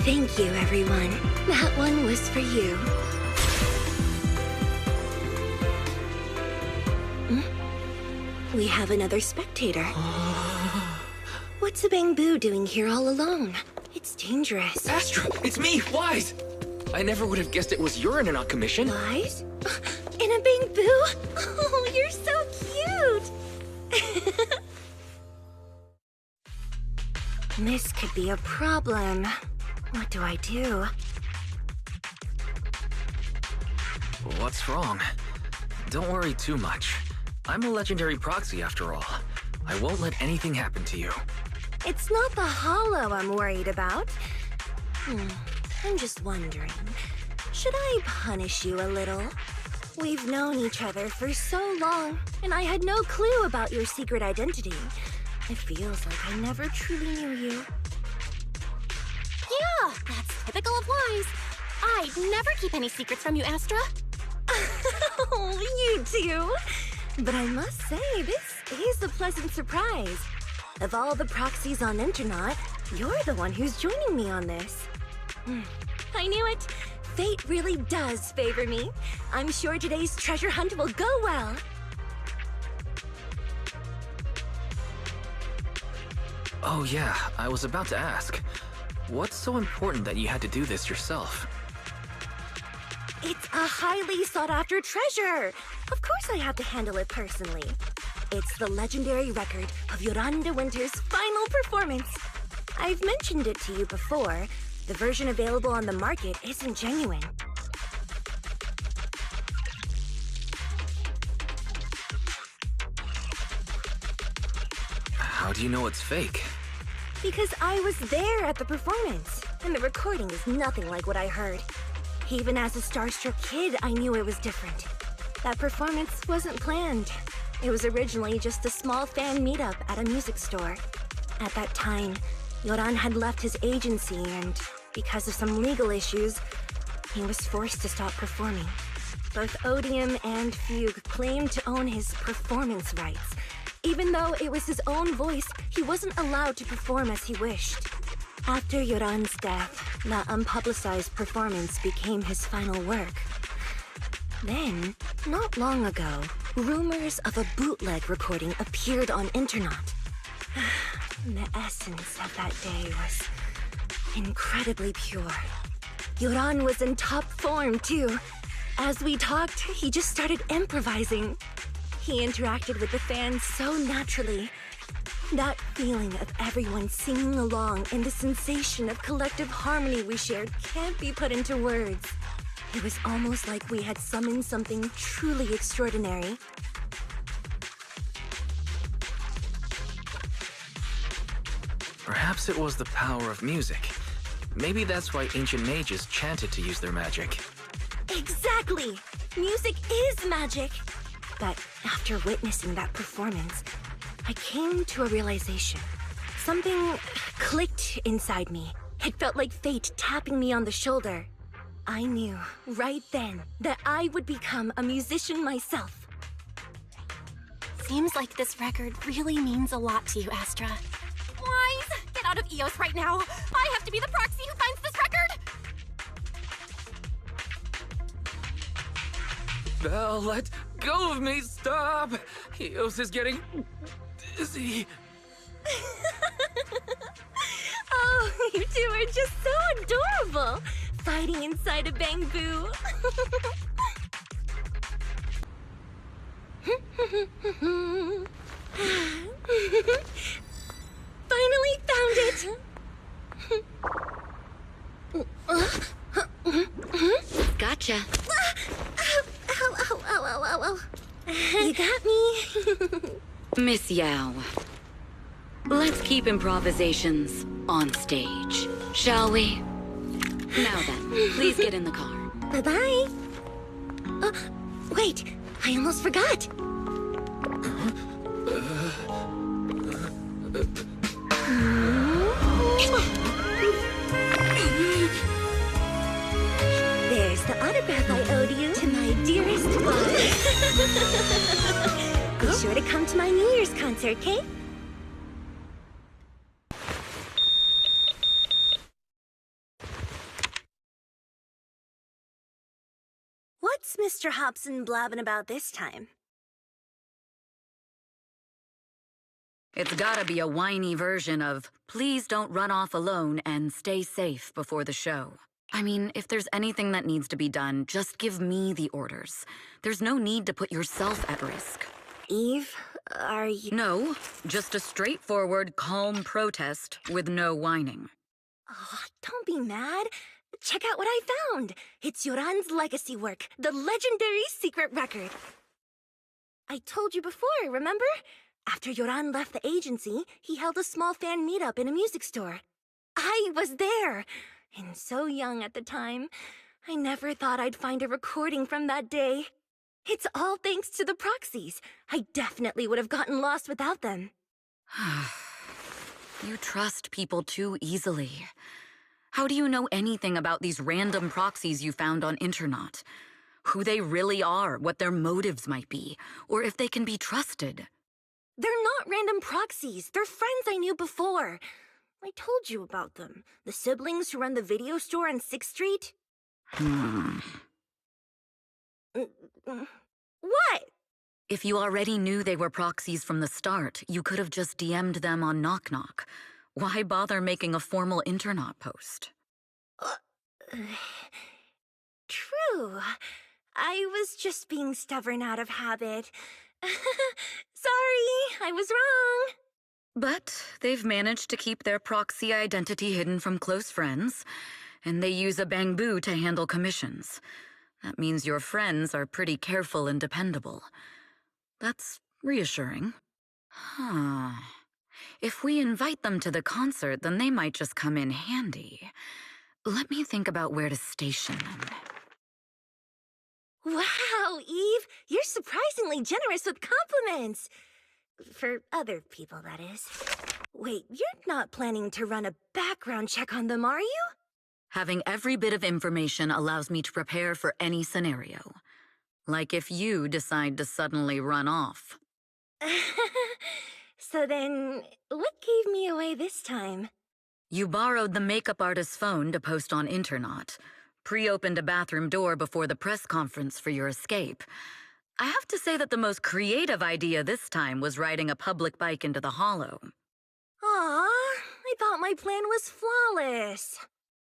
Thank you, everyone. That one was for you. We have another spectator. What's a bamboo doing here all alone? It's dangerous. Astra, it's me, Wise! I never would have guessed it was urine on commission. Wise? In a bamboo? Oh, you're so cute! This could be a problem. What do I do? What's wrong? Don't worry too much. I'm a legendary Proxy after all. I won't let anything happen to you. It's not the hollow I'm worried about. I'm just wondering, should I punish you a little? We've known each other for so long, and I had no clue about your secret identity. It feels like I never truly knew you. Yeah, that's typical of Wise. I'd never keep any secrets from you, Astra. Oh, you too. But I must say, this is a pleasant surprise. Of all the proxies on Internet, you're the one who's joining me on this. I knew it. Fate really does favor me. I'm sure today's treasure hunt will go well. Oh yeah, I was about to ask. What's so important that you had to do this yourself? It's a highly sought-after treasure. Of course I have to handle it personally. It's the legendary record of Yoran de Winter's final performance. I've mentioned it to you before. The version available on the market isn't genuine. How do you know it's fake? Because I was there at the performance, and the recording is nothing like what I heard. Even as a starstruck kid, I knew it was different. That performance wasn't planned. It was originally just a small fan meetup at a music store. At that time, Yoran had left his agency, and because of some legal issues, he was forced to stop performing. Both Odium and Fugue claimed to own his performance rights. Even though it was his own voice, he wasn't allowed to perform as he wished. After Yoran's death, that unpublicized performance became his final work. Then, not long ago, rumors of a bootleg recording appeared on Internet. The essence of that day was incredibly pure. Yoran was in top form, too. As we talked, he just started improvising. He interacted with the fans so naturally. That feeling of everyone singing along and the sensation of collective harmony we shared can't be put into words. It was almost like we had summoned something truly extraordinary. Perhaps it was the power of music. Maybe that's why ancient mages chanted to use their magic. Exactly! Music is magic! But after witnessing that performance, I came to a realization. Something clicked inside me. It felt like fate tapping me on the shoulder. I knew, right then, that I would become a musician myself. Seems like this record really means a lot to you, Astra. Wise, get out of EOS right now. I have to be the Proxy who finds this record. Belle, let go of me, stop! Eos is getting dizzy. Oh, you two are just so adorable! Fighting inside a bamboo. Finally found it! Gotcha. Ow, ow, ow, ow, ow, ow. You got me. Miss Yao, let's keep improvisations on stage, shall we? Now then, please get in the car. Bye-bye. Wait, I almost forgot. There's the autograph I owed you to my dearest boss. Be sure to come to my New Year's concert, okay? What's Mr. Hobson blabbing about this time? It's gotta be a whiny version of, please don't run off alone and stay safe before the show. I mean, if there's anything that needs to be done, just give me the orders. There's no need to put yourself at risk. Eve, are you... No, just a straightforward, calm protest with no whining. Oh, don't be mad. Check out what I found. It's Yoran's legacy work, the legendary secret record. I told you before, remember? After Yoran left the agency, he held a small fan meetup in a music store. I was there, and so young at the time. I never thought I'd find a recording from that day. It's all thanks to the Proxies. I definitely would have gotten lost without them. You trust people too easily. How do you know anything about these random proxies you found on Internaut? Who they really are, what their motives might be, or if they can be trusted? They're not random proxies. They're friends I knew before. I told you about them. The siblings who run the video store on 6th Street. What? If you already knew they were proxies from the start, you could have just DM'd them on Knock Knock. Why bother making a formal Internaut post? True. I was just being stubborn out of habit. Sorry, I was wrong. But they've managed to keep their proxy identity hidden from close friends, and they use a bamboo to handle commissions. That means your friends are pretty careful and dependable. That's reassuring. Huh. If we invite them to the concert, then they might just come in handy. Let me think about where to station them. Wow, Eve, you're surprisingly generous with compliments. For other people, that is. Wait, you're not planning to run a background check on them, are you? Having every bit of information allows me to prepare for any scenario. Like if you decide to suddenly run off. So then, what gave me away this time? You borrowed the makeup artist's phone to post on Internaut, pre-opened a bathroom door before the press conference for your escape. I have to say that the most creative idea this time was riding a public bike into the hollow. Aw, I thought my plan was flawless.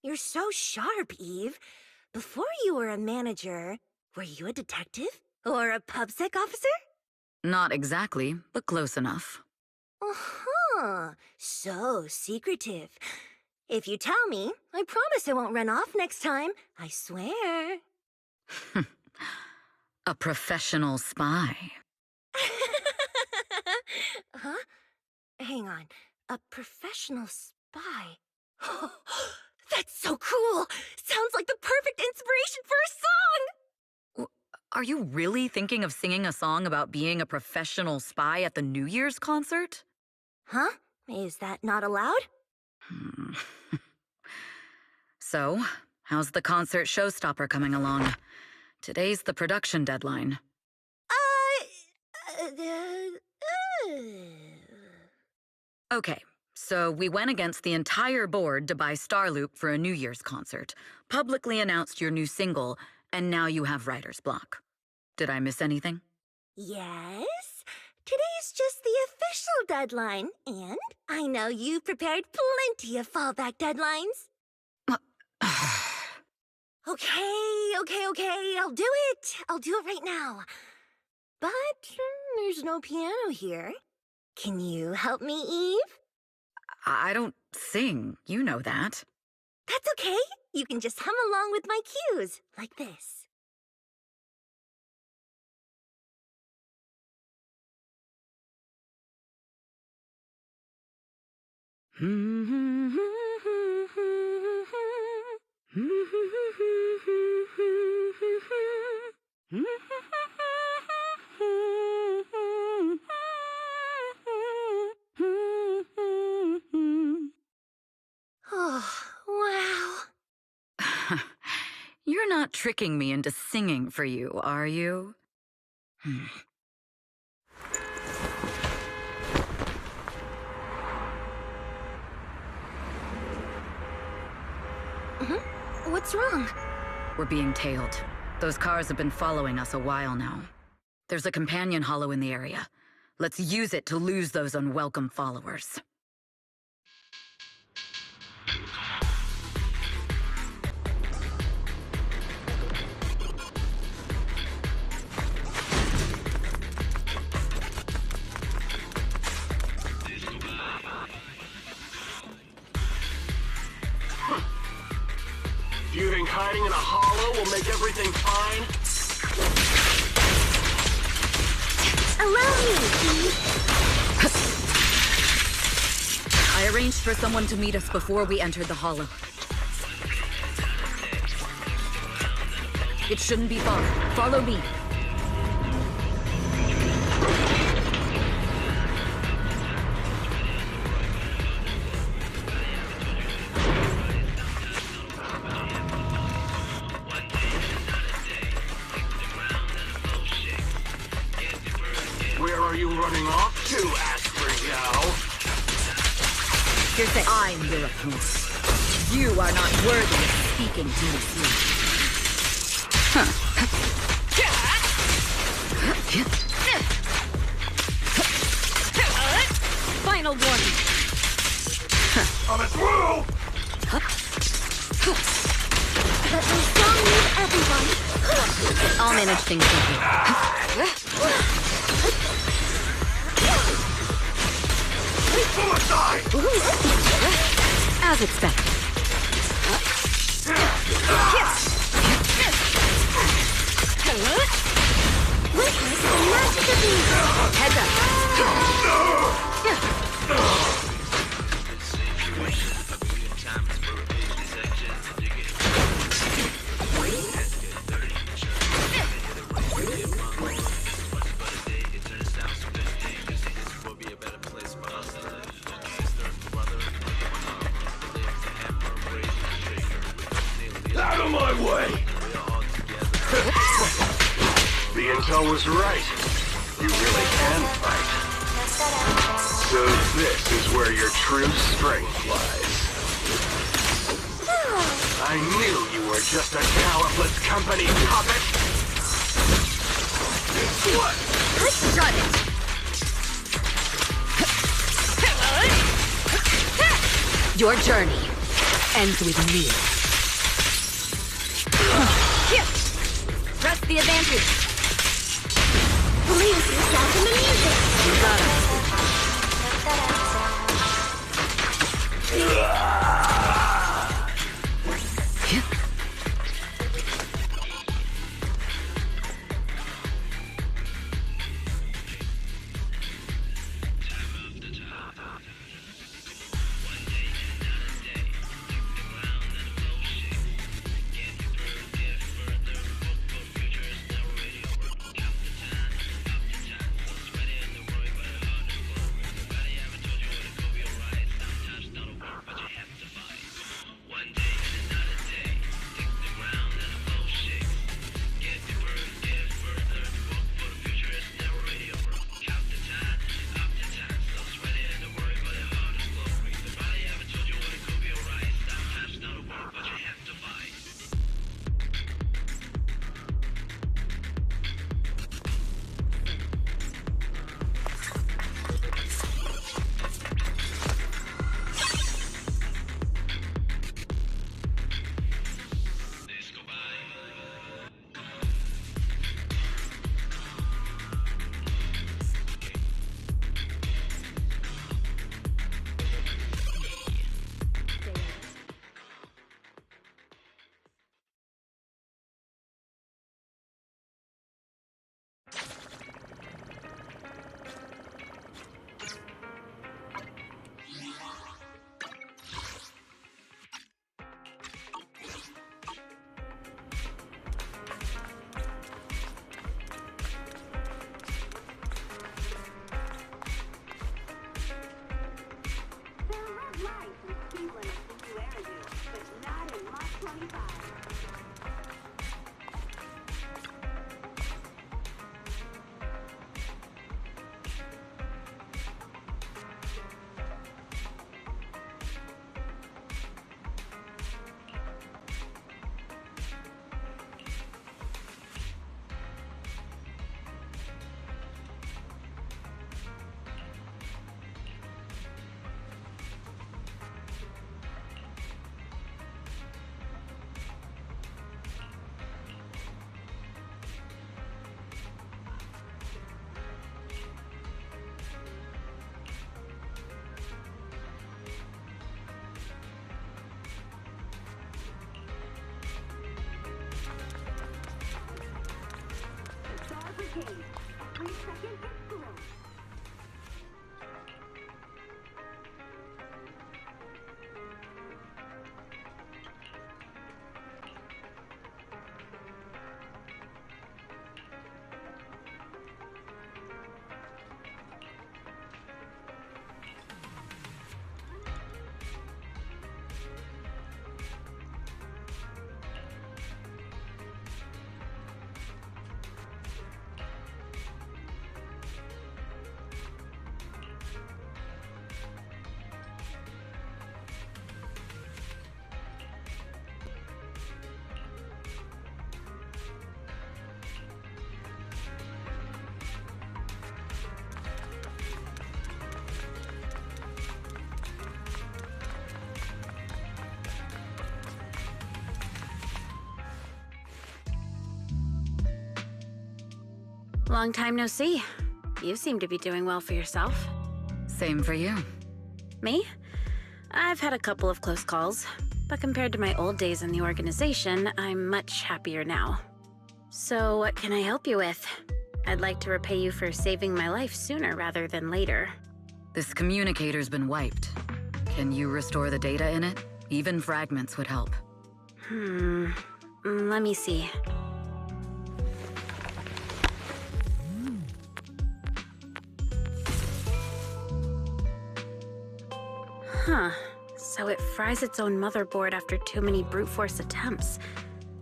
You're so sharp, Eve. Before you were a manager, were you a detective? Or a PubSec officer? Not exactly, but close enough. Uh-huh. So secretive. If you tell me, I promise I won't run off next time. I swear. A professional spy. Huh? Hang on. A professional spy? That's so cool! Sounds like the perfect inspiration for a song! Are you really thinking of singing a song about being a professional spy at the New Year's concert? Huh? Is that not allowed? So, how's the concert showstopper coming along? Today's the production deadline. Okay, so we went against the entire board to buy Starloop for a New Year's concert, publicly announced your new single, and now you have writer's block. Did I miss anything? Yes. Today's just the official deadline, and I know you've prepared plenty of fallback deadlines. Okay, I'll do it. I'll do it right now. But there's no piano here. Can you help me, Eve? I don't sing, you know that. That's okay. You can just hum along with my cues, like this. Oh, wow. You're not tricking me into singing for you, are you? What's wrong? We're being tailed. Those cars have been following us a while now. There's a companion hollow in the area. Let's use it to lose those unwelcome followers. Do you think hiding in a hollow will make everything fine? Allow me! I arranged for someone to meet us before we entered the hollow. It shouldn't be far. Follow me. Where are you running off to, Astra? Here's the I'm your opponent. You are not worthy of speaking to me. Final warning. I'm through! Let me dominate everyone! I'll manage things for you. Suicide! As expected. Witness the magic of evil! Heads up. Out of my way! The intel was right. You really can fight. So this is where your true strength lies. I knew you were just a calipless company puppet! What? Shut it. Your journey ends with me. Press the advantage. Lose yourself in the music! You got it. Long time no see. You seem to be doing well for yourself. Same for you. Me? I've had a couple of close calls, but compared to my old days in the organization, I'm much happier now. So what can I help you with? I'd like to repay you for saving my life sooner rather than later. This communicator's been wiped. Can you restore the data in it? Even fragments would help. Let me see. Huh. So it fries its own motherboard after too many brute force attempts.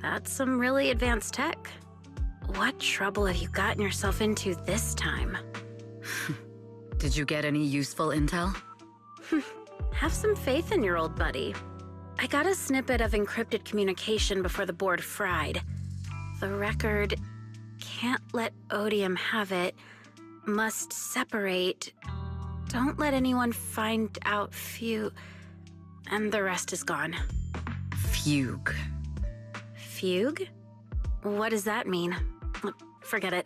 That's some really advanced tech. What trouble have you gotten yourself into this time? Did you get any useful intel? Have some faith in your old buddy. I got a snippet of encrypted communication before the board fried. The record can't let Odium have it. Must separate. Don't let anyone find out and the rest is gone. Fugue. Fugue? What does that mean? Forget it.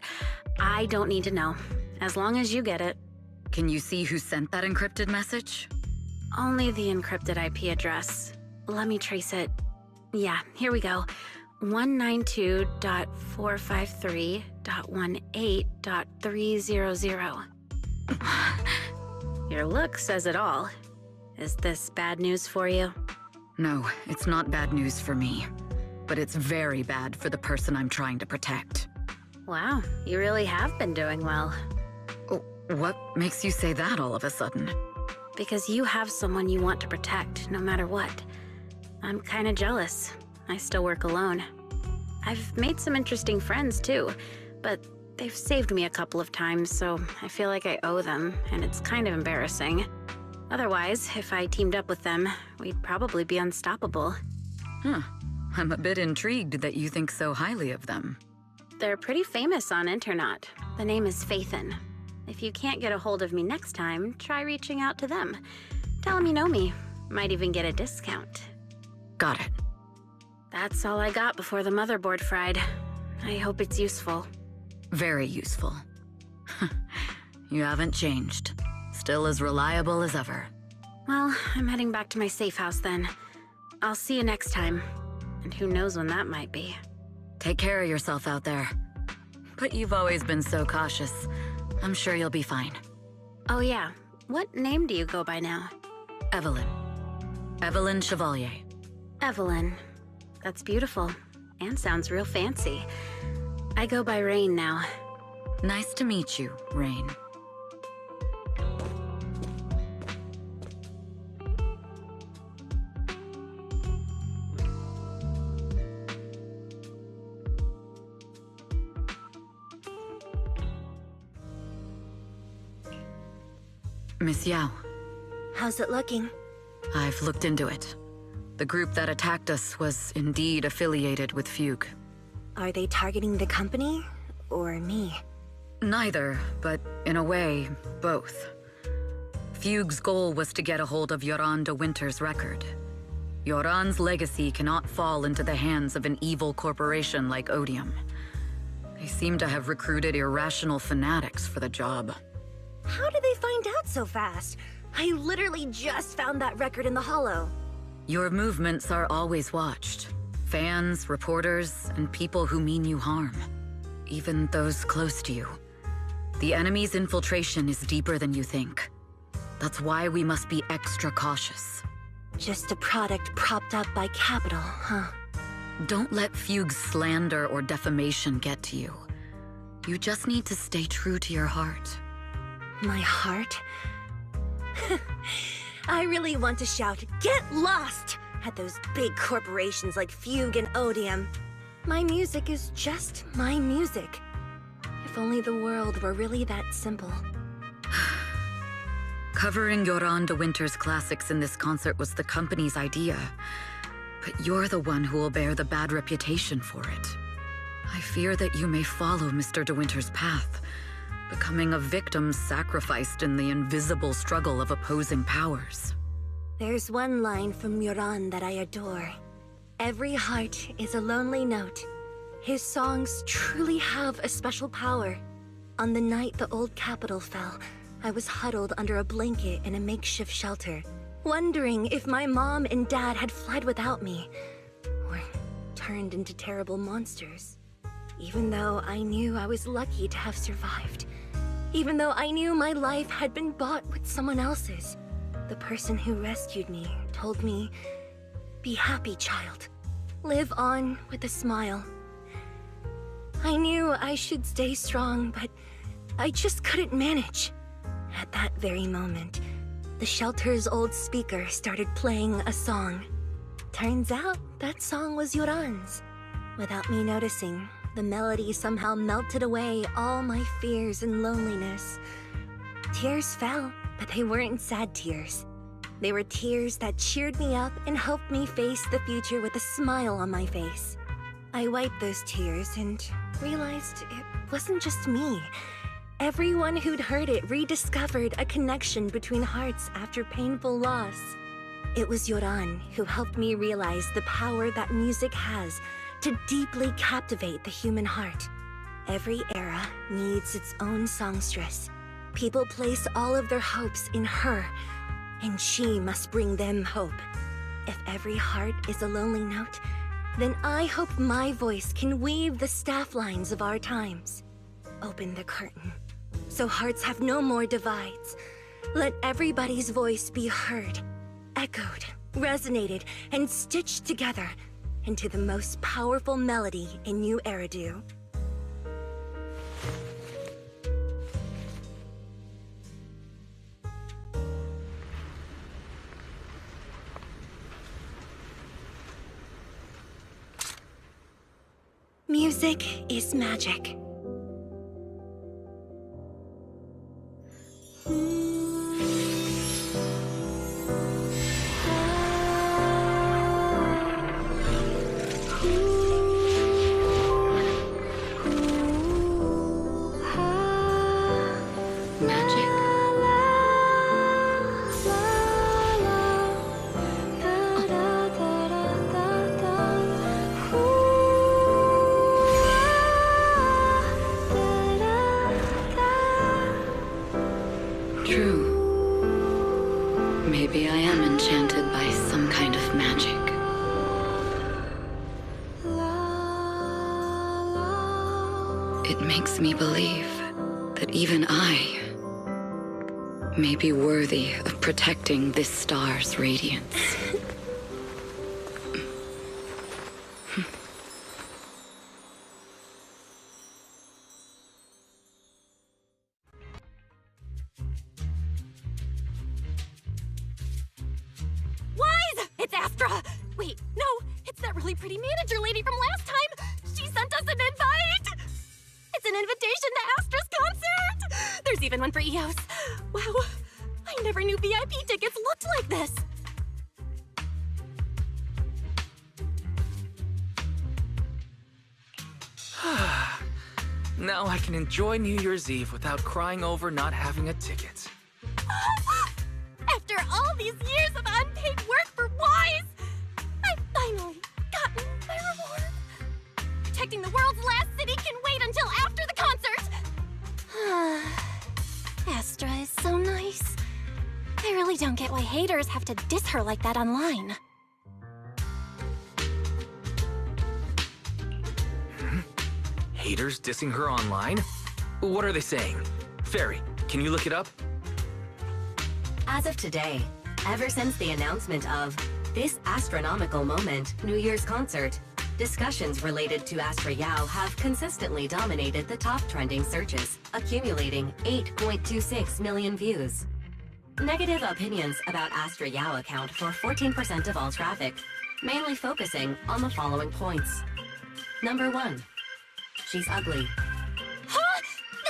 I don't need to know. As long as you get it. Can you see who sent that encrypted message? Only the encrypted IP address. Let me trace it. Yeah, here we go. 192.453.18.300. Your look says it all. Is this bad news for you? No, it's not bad news for me. But it's very bad for the person I'm trying to protect. Wow, you really have been doing well. Oh, what makes you say that all of a sudden? Because you have someone you want to protect, no matter what. I'm kinda jealous. I still work alone. I've made some interesting friends, too. But they've saved me a couple of times, so I feel like I owe them, and it's kind of embarrassing. Otherwise, if I teamed up with them, we'd probably be unstoppable. Huh. I'm a bit intrigued that you think so highly of them. They're pretty famous on Internet. The name is Phaethon. If you can't get a hold of me next time, try reaching out to them. Tell them you know me. Might even get a discount. Got it. That's all I got before the motherboard fried. I hope it's useful. Very useful. You haven't changed. Still as reliable as ever. Well, I'm heading back to my safe house then. I'll see you next time. And who knows when that might be. Take care of yourself out there. But you've always been so cautious. I'm sure you'll be fine. Oh yeah, what name do you go by now? Evelyn. Evelyn Chevalier. Evelyn. That's beautiful. And sounds real fancy. I go by Rain now. Nice to meet you, Rain. Miss Yao. How's it looking? I've looked into it. The group that attacked us was indeed affiliated with Fugue. Are they targeting the company or me? Neither, but in a way, both. Fugue's goal was to get a hold of Yoran de Winter's record. Yoran's legacy cannot fall into the hands of an evil corporation like Odium. They seem to have recruited irrational fanatics for the job. How did they find out so fast? I literally just found that record in the hollow. Your movements are always watched. Fans, reporters, and people who mean you harm. even those close to you. The enemy's infiltration is deeper than you think. That's why we must be extra cautious. Just a product propped up by capital, huh? Don't let Fugue's slander or defamation get to you. You just need to stay true to your heart. My heart? I really want to shout, "Get lost!" at those big corporations like Fugue and Odium. My music is just my music. If only the world were really that simple. Covering Yoran de Winter's classics in this concert was the company's idea. But you're the one who will bear the bad reputation for it. I fear that you may follow Mr. de Winter's path, becoming a victim sacrificed in the invisible struggle of opposing powers. There's one line from Yoran that I adore. Every heart is a lonely note. His songs truly have a special power. On the night the old capital fell, I was huddled under a blanket in a makeshift shelter, wondering if my mom and dad had fled without me, or turned into terrible monsters. Even though I knew I was lucky to have survived. Even though I knew my life had been bought with someone else's. The person who rescued me told me, "Be happy, child. Live on with a smile." I knew I should stay strong, but I just couldn't manage. At that very moment, the shelter's old speaker started playing a song. Turns out, that song was Yoran's. Without me noticing, the melody somehow melted away all my fears and loneliness. Tears fell, but they weren't sad tears. They were tears that cheered me up and helped me face the future with a smile on my face. I wiped those tears and realized it wasn't just me. Everyone who'd heard it rediscovered a connection between hearts after painful loss. It was Yoran who helped me realize the power that music has to deeply captivate the human heart. Every era needs its own songstress. People place all of their hopes in her, and she must bring them hope. If every heart is a lonely note, then I hope my voice can weave the staff lines of our times. Open the curtain, so hearts have no more divides. Let everybody's voice be heard, echoed, resonated, and stitched together into the most powerful melody in New Eridu. Music is magic. Maybe I am enchanted by some kind of magic. It makes me believe that even I may be worthy of protecting this star's radiance. It's Astra! Wait, no, it's that really pretty manager lady from last time! She sent us an invite! It's an invitation to Astra's concert! There's even one for EOS. Wow, I never knew VIP tickets looked like this! Now I can enjoy New Year's Eve without crying over not having a ticket. After all these years of unpaid work for Wise, I've finally gotten my reward. Protecting the world's last city can wait until after the concert. Astra is so nice. I really don't get why haters have to diss her like that online. Haters dissing her online? What are they saying? Fairy, can you look it up? As of today, ever since the announcement of this astronomical moment New Year's concert, discussions related to Astra Yao have consistently dominated the top trending searches, accumulating 8.26 million views. Negative opinions about Astra Yao account for 14% of all traffic, mainly focusing on the following points. Number 1. She's ugly. Huh?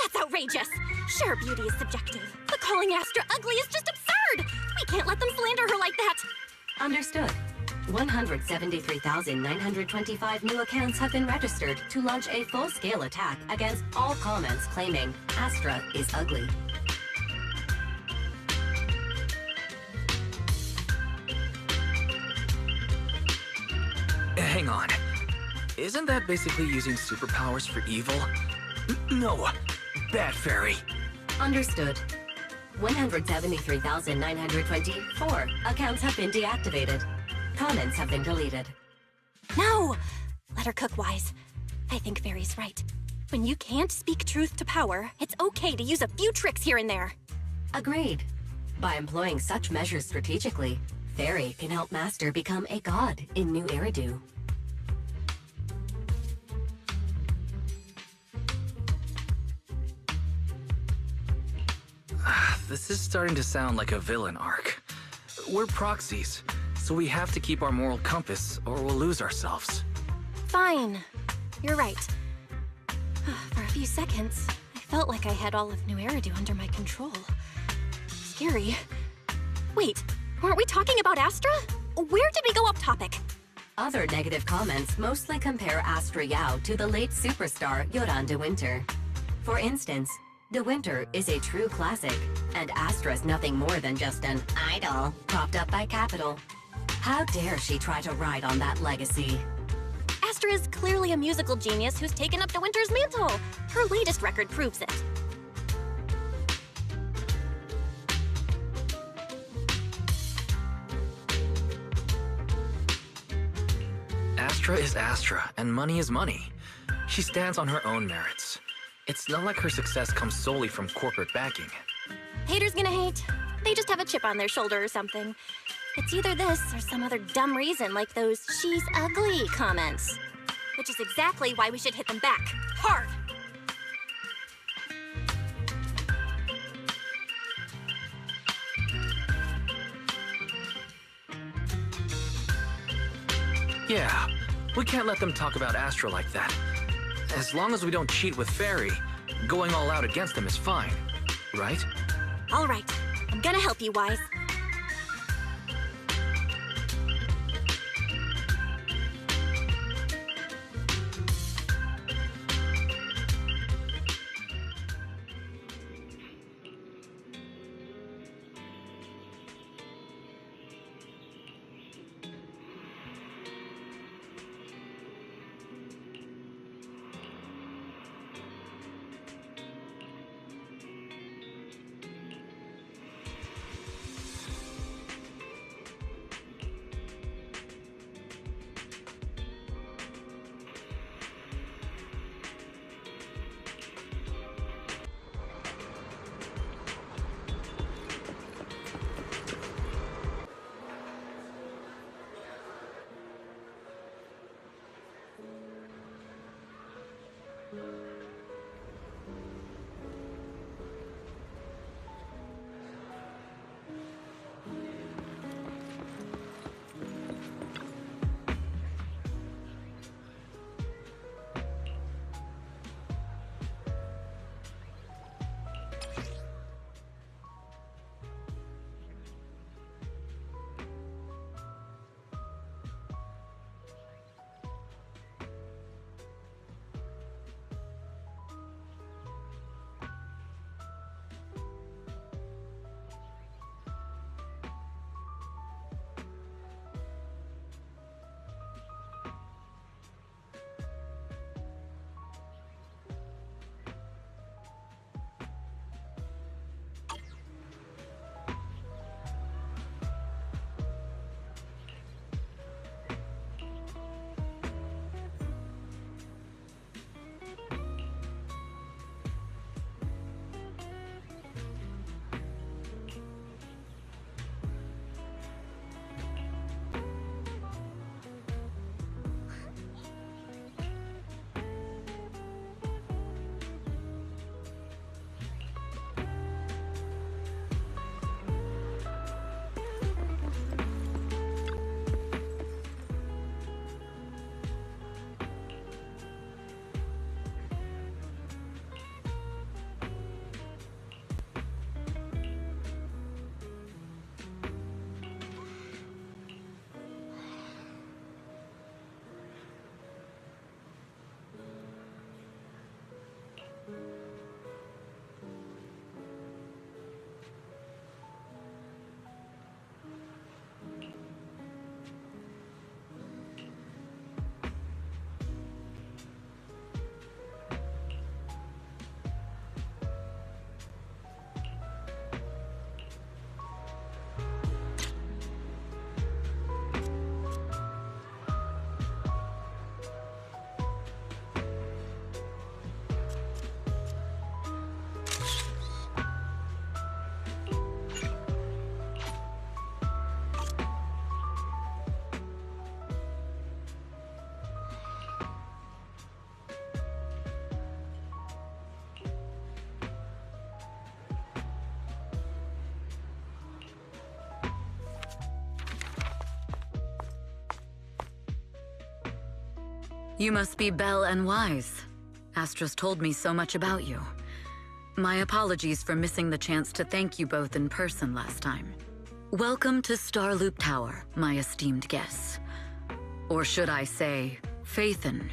That's outrageous! Sure, beauty is subjective, but calling Astra ugly is just absurd! We can't let them slander her like that! Understood. 173,925 new accounts have been registered to launch a full-scale attack against all comments claiming Astra is ugly. Hang on. Isn't that basically using superpowers for evil? No. Bad Fairy. Understood. 173,924 accounts have been deactivated. Comments have been deleted. No! Let her cook, Wise. I think Fairy's right. When you can't speak truth to power, it's okay to use a few tricks here and there. Agreed. By employing such measures strategically, Fairy can help Master become a god in New Eridu. This is starting to sound like a villain arc. We're proxies, so we have to keep our moral compass or we'll lose ourselves. Fine. You're right. For a few seconds, I felt like I had all of New Eridu under my control. Scary. Wait, weren't we talking about Astra? Where did we go off topic? Other negative comments mostly compare Astra Yao to the late superstar Yoran de Winter. For instance, De Winter is a true classic, and Astra's nothing more than just an idol propped up by Capital. How dare she try to ride on that legacy? Astra is clearly a musical genius who's taken up De Winter's mantle. Her latest record proves it. Astra is Astra, and money is money. She stands on her own merits. It's not like her success comes solely from corporate backing. Haters gonna hate. They just have a chip on their shoulder or something. It's either this or some other dumb reason like those "she's ugly" comments. Which is exactly why we should hit them back. Hard! Yeah, we can't let them talk about Astra like that. As long as we don't cheat with Fairy, going all out against them is fine, right? All right, I'm gonna help you, Wise. You must be Belle and Wise. Astra's told me so much about you. My apologies for missing the chance to thank you both in person last time. Welcome to Starloop Tower, my esteemed guests. Or should I say, Faithin.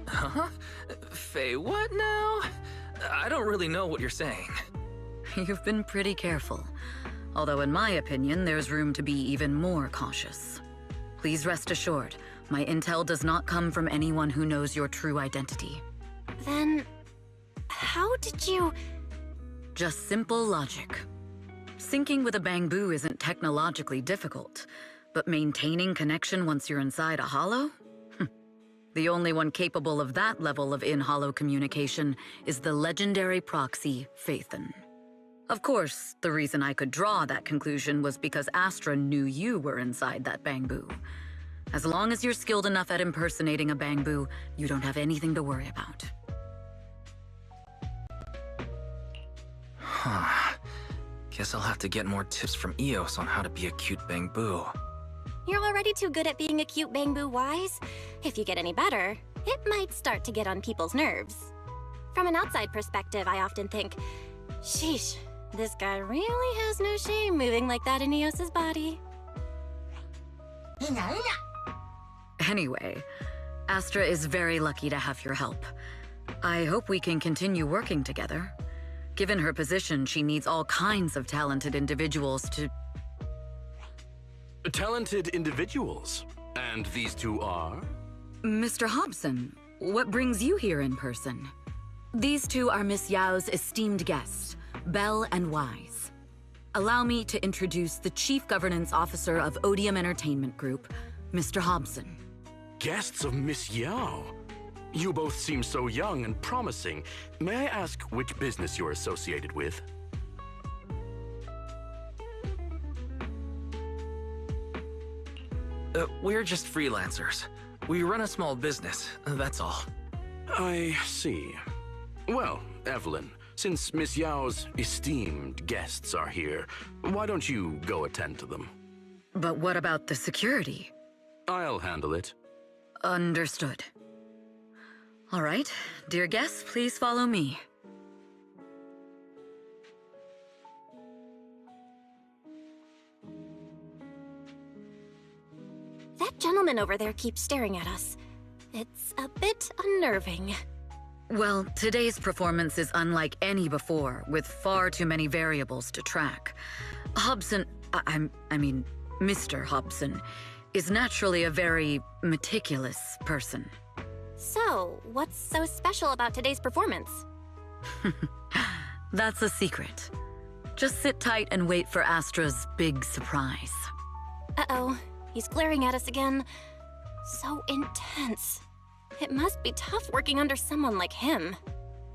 Huh? Faye, what now? I don't really know what you're saying. You've been pretty careful. Although in my opinion, there's room to be even more cautious. Please rest assured, my intel does not come from anyone who knows your true identity. Then, how did you... Just simple logic. Syncing with a bamboo isn't technologically difficult, but maintaining connection once you're inside a hollow? The only one capable of that level of in-hollow communication is the legendary proxy, Faithin. Of course, the reason I could draw that conclusion was because Astra knew you were inside that bamboo. As long as you're skilled enough at impersonating a bamboo, you don't have anything to worry about. Huh. Guess I'll have to get more tips from Eos on how to be a cute bamboo. You're already too good at being a cute bamboo, Wise. If you get any better, it might start to get on people's nerves. From an outside perspective, I often think, sheesh, this guy really has no shame moving like that in Eos's body. Anyway, Astra is very lucky to have your help. I hope we can continue working together. Given her position, she needs all kinds of talented individuals to... Talented individuals? And these two are? Mr. Hobson, what brings you here in person? These two are Miss Yao's esteemed guests, Belle and Wise. Allow me to introduce the Chief Governance Officer of Odium Entertainment Group, Mr. Hobson. Guests of Miss Yao? You both seem so young and promising. May I ask which business you're associated with? We're just freelancers. We run a small business, that's all. I see. Well, Evelyn, since Miss Yao's esteemed guests are here, why don't you go attend to them? But what about the security? I'll handle it. Understood. All right, dear guests, please follow me. That gentleman over there keeps staring at us. It's a bit unnerving. Well, today's performance is unlike any before, with far too many variables to track. Hobson, I mean, Mr. Hobson, is naturally a very meticulous person. So, what's so special about today's performance? That's a secret. Just sit tight and wait for Astra's big surprise. Uh-oh, he's glaring at us again. So intense. It must be tough working under someone like him.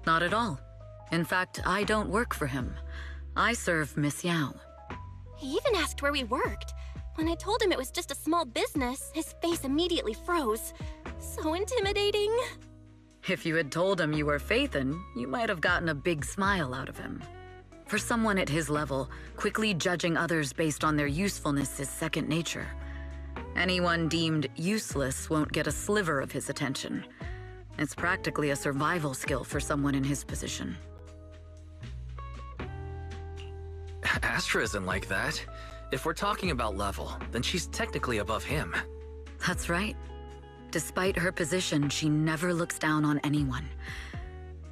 Not at all. In fact, I don't work for him. I serve Miss Yao. He even asked where we worked. When I told him it was just a small business, his face immediately froze. So intimidating. If you had told him you were Faithin, you might have gotten a big smile out of him. For someone at his level, quickly judging others based on their usefulness is second nature. Anyone deemed useless won't get a sliver of his attention. It's practically a survival skill for someone in his position. Astra isn't like that. If we're talking about level, then she's technically above him. That's right. Despite her position, she never looks down on anyone.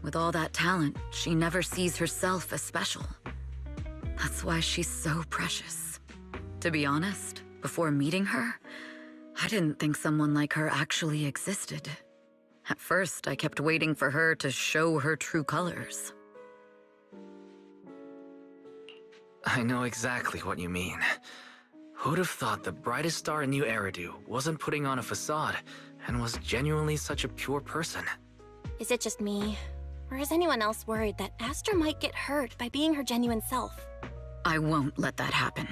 With all that talent, she never sees herself as special. That's why she's so precious. To be honest, before meeting her, I didn't think someone like her actually existed. At first, I kept waiting for her to show her true colors. I know exactly what you mean. Who'd have thought the brightest star in New Eridu wasn't putting on a facade and was genuinely such a pure person? Is it just me? Or is anyone else worried that Astra might get hurt by being her genuine self? I won't let that happen.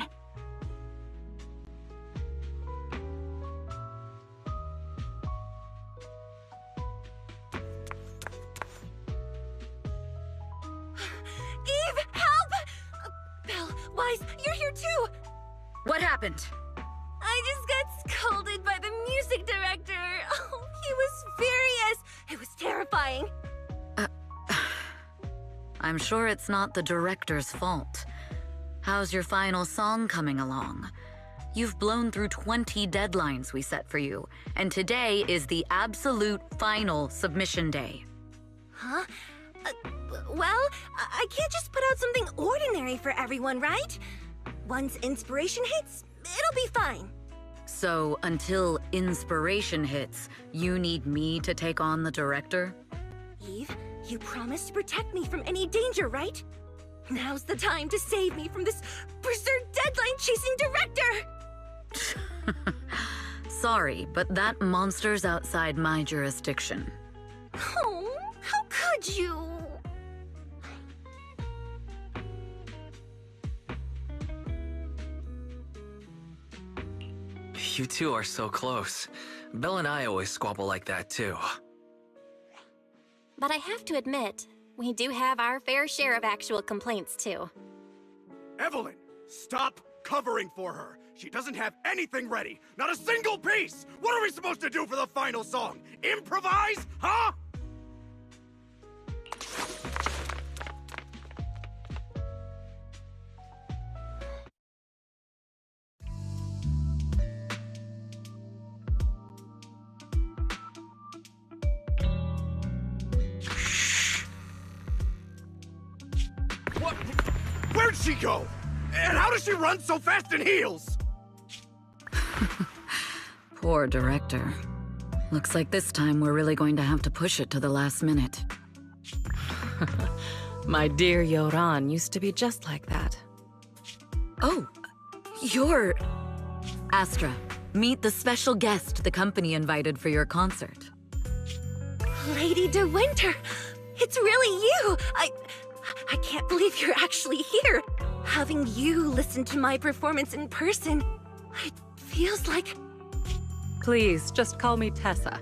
Eve, help! Belle, Wise, you're here too! What happened? I just got I'm sure it's not the director's fault. How's your final song coming along? You've blown through 20 deadlines we set for you, and today is the absolute final submission day. Huh? Well, I can't just put out something ordinary for everyone, right? Once inspiration hits, it'll be fine. So, until inspiration hits, you need me to take on the director? Eve, you promised to protect me from any danger, right? Now's the time to save me from this berserk deadline-chasing director! Sorry, but that monster's outside my jurisdiction. Oh, how could you? You two are so close. Belle and I always squabble like that too. But I have to admit, we do have our fair share of actual complaints, too. Evelyn, stop covering for her. She doesn't have anything ready. Not a single piece! What are we supposed to do for the final song? Improvise? Huh? What? Where'd she go? And how does she run so fast in heels? Poor director. Looks like this time we're really going to have to push it to the last minute. My dear Yoran used to be just like that. Oh, you're... Astra, meet the special guest the company invited for your concert. Lady De Winter! It's really you! I can't believe you're actually here! Having you listen to my performance in person, it feels like... Please, just call me Tessa.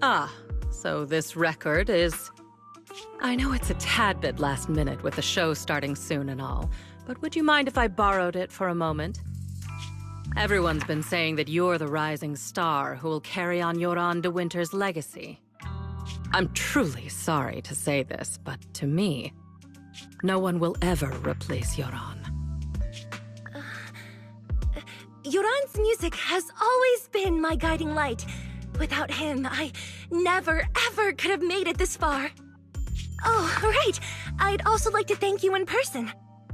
Ah, so this record is... I know it's a tad bit last minute with the show starting soon and all, but would you mind if I borrowed it for a moment? Everyone's been saying that you're the rising star who will carry on Yoran De Winter's legacy. I'm truly sorry to say this, but to me, no one will ever replace Yoran. Yoran's music has always been my guiding light. Without him, I never, ever could have made it this far. Oh, right. I'd also like to thank you in person.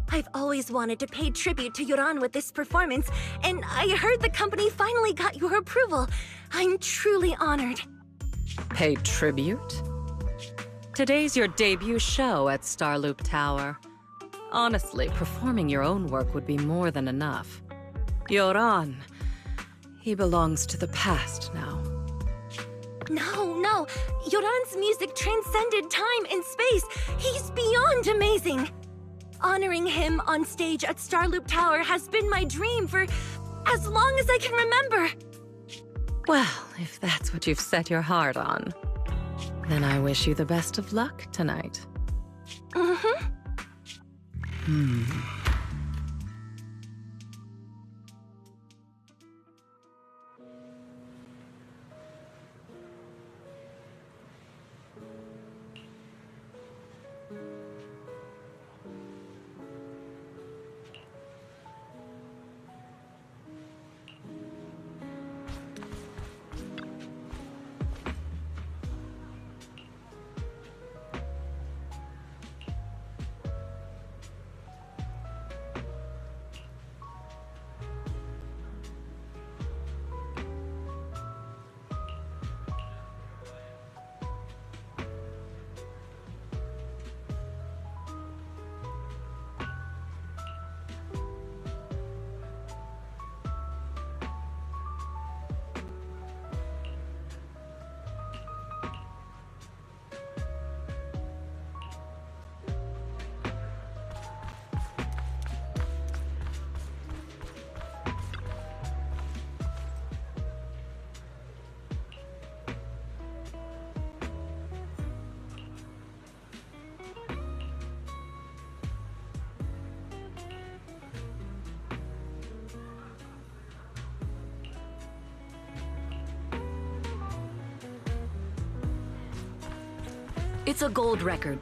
I've always wanted to pay tribute to Yoran with this performance, and I heard the company finally got your approval. I'm truly honored. Pay tribute? Today's your debut show at Starloop Tower. Honestly, performing your own work would be more than enough. Yoran, he belongs to the past now. No. Yoran's music transcended time and space. He's beyond amazing. Honoring him on stage at Starloop Tower has been my dream for as long as I can remember. Well, if that's what you've set your heart on, then I wish you the best of luck tonight. It's a gold record.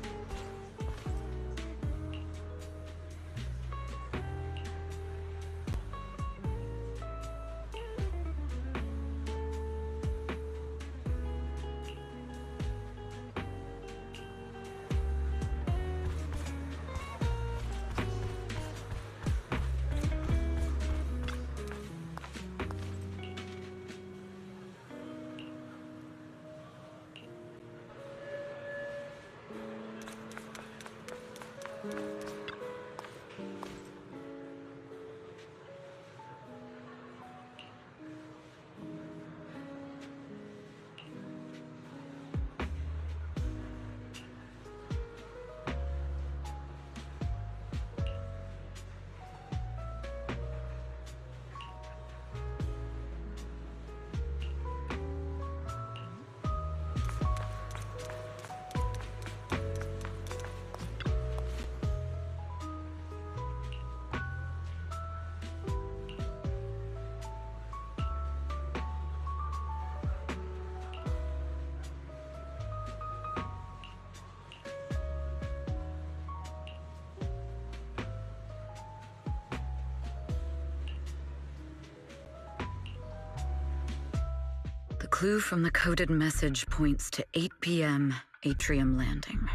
clue from the coded message points to 8 p.m. Atrium Landing.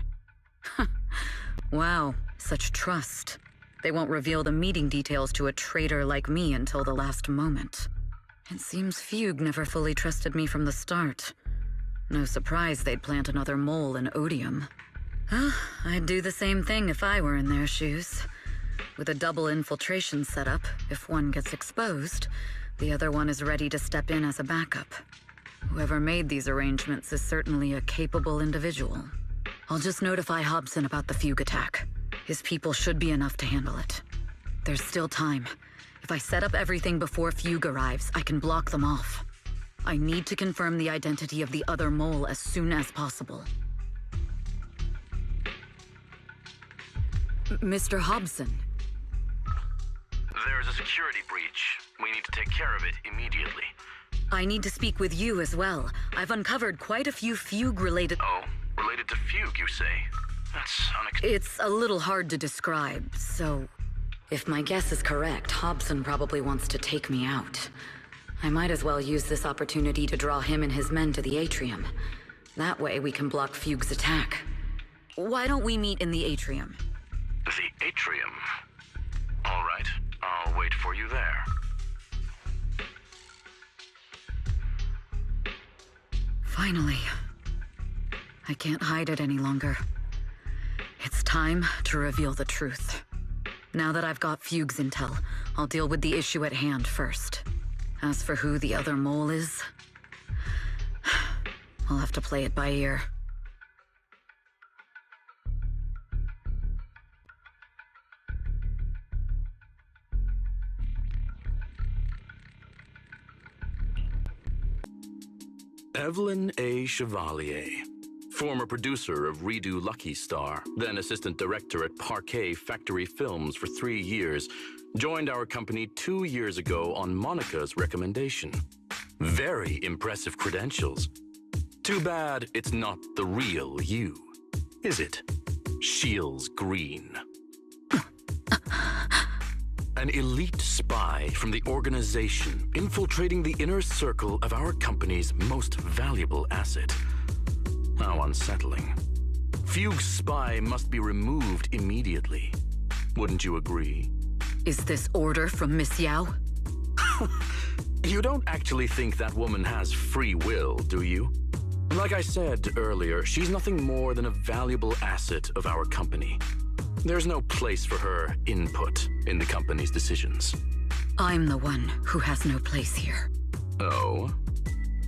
Wow, such trust. They won't reveal the meeting details to a traitor like me until the last moment. It seems Fugue never fully trusted me from the start. No surprise they'd plant another mole in Odium. I'd do the same thing if I were in their shoes. With a double infiltration setup, if one gets exposed, the other one is ready to step in as a backup. Whoever made these arrangements is certainly a capable individual. I'll just notify Hobson about the Fugue attack. His people should be enough to handle it. There's still time. If I set up everything before Fugue arrives, I can block them off. I need to confirm the identity of the other mole as soon as possible. Mr. Hobson. There's a security breach. We need to take care of it immediately. I need to speak with you as well. I've uncovered quite a few Fugue-related... Oh, related to Fugue, you say? That's unexpected. It's a little hard to describe, so... If my guess is correct, Hobson probably wants to take me out. I might as well use this opportunity to draw him and his men to the Atrium. That way we can block Fugue's attack. Why don't we meet in the Atrium? The Atrium? All right, I'll wait for you there. Finally. I can't hide it any longer. It's time to reveal the truth. Now that I've got Fugue's intel, I'll deal with the issue at hand first. As for who the other mole is, I'll have to play it by ear. Evelyn A. Chevalier, former producer of Redo Lucky Star, then assistant director at Parquet Factory Films for 3 years, joined our company 2 years ago on Monica's recommendation. Very impressive credentials. Too bad it's not the real you, is it? Shields Green. An elite spy from the organization infiltrating the inner circle of our company's most valuable asset. How unsettling. Fugue's spy must be removed immediately. Wouldn't you agree? Is this order from Miss Yao? You don't actually think that woman has free will, do you? Like I said earlier, she's nothing more than a valuable asset of our company. There's no place for her input in the company's decisions. I'm the one who has no place here. Oh?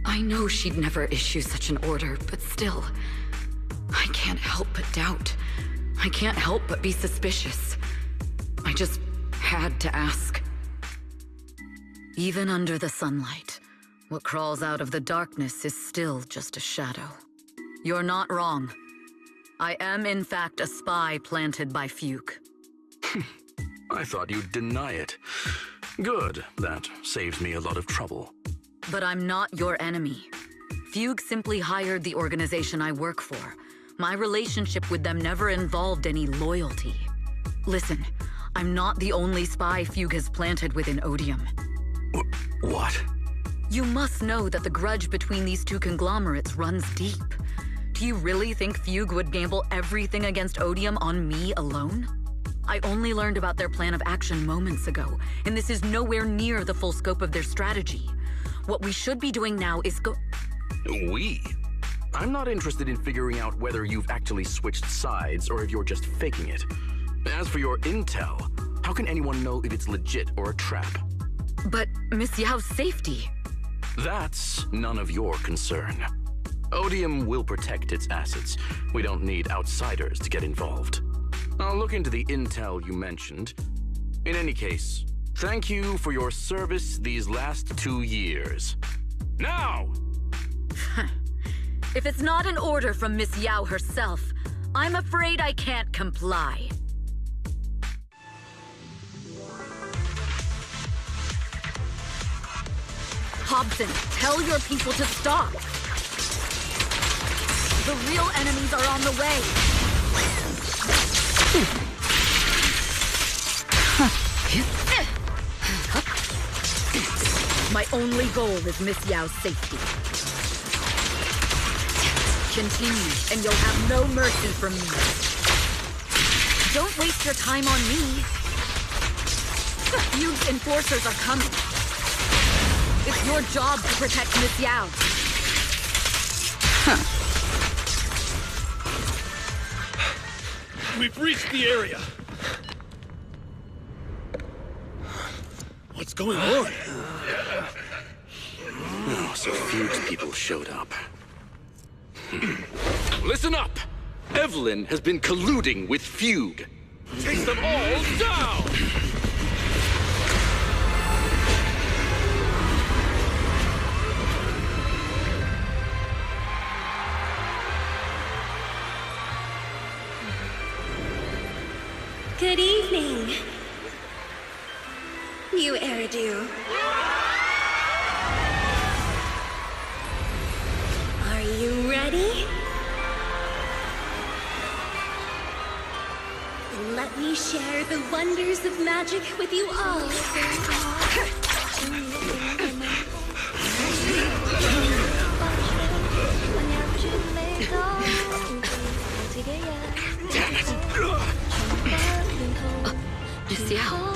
I know she'd never issue such an order, but still, I can't help but doubt. I can't help but be suspicious. I just had to ask. Even under the sunlight, what crawls out of the darkness is still just a shadow. You're not wrong. I am, in fact, a spy planted by Fugue. I thought you'd deny it. Good. That saves me a lot of trouble. But I'm not your enemy. Fugue simply hired the organization I work for. My relationship with them never involved any loyalty. Listen, I'm not the only spy Fugue has planted within Odium. What? You must know that the grudge between these two conglomerates runs deep. Do you really think Fugue would gamble everything against Odium on me alone? I only learned about their plan of action moments ago, and this is nowhere near the full scope of their strategy. What we should be doing now is We? I'm not interested in figuring out whether you've actually switched sides or if you're just faking it. As for your intel, how can anyone know if it's legit or a trap? But Miss Yao's safety... That's none of your concern. Odium will protect its assets. We don't need outsiders to get involved. I'll look into the intel you mentioned. In any case, thank you for your service these last 2 years. Now! If it's not an order from Miss Yao herself, I'm afraid I can't comply. Hobson, tell your people to stop! The real enemies are on the way! My only goal is Miss Yao's safety. Continue, and you'll have no mercy from me. Don't waste your time on me. The feud's enforcers are coming. It's your job to protect Miss Yao. We've reached the area. What's going on? Oh, so Fugue's people showed up. Listen up! Evelyn has been colluding with Fugue. Take them all down! Good evening, new Eridu. Are you ready? Then let me share the wonders of magic with you all. Miss Yao.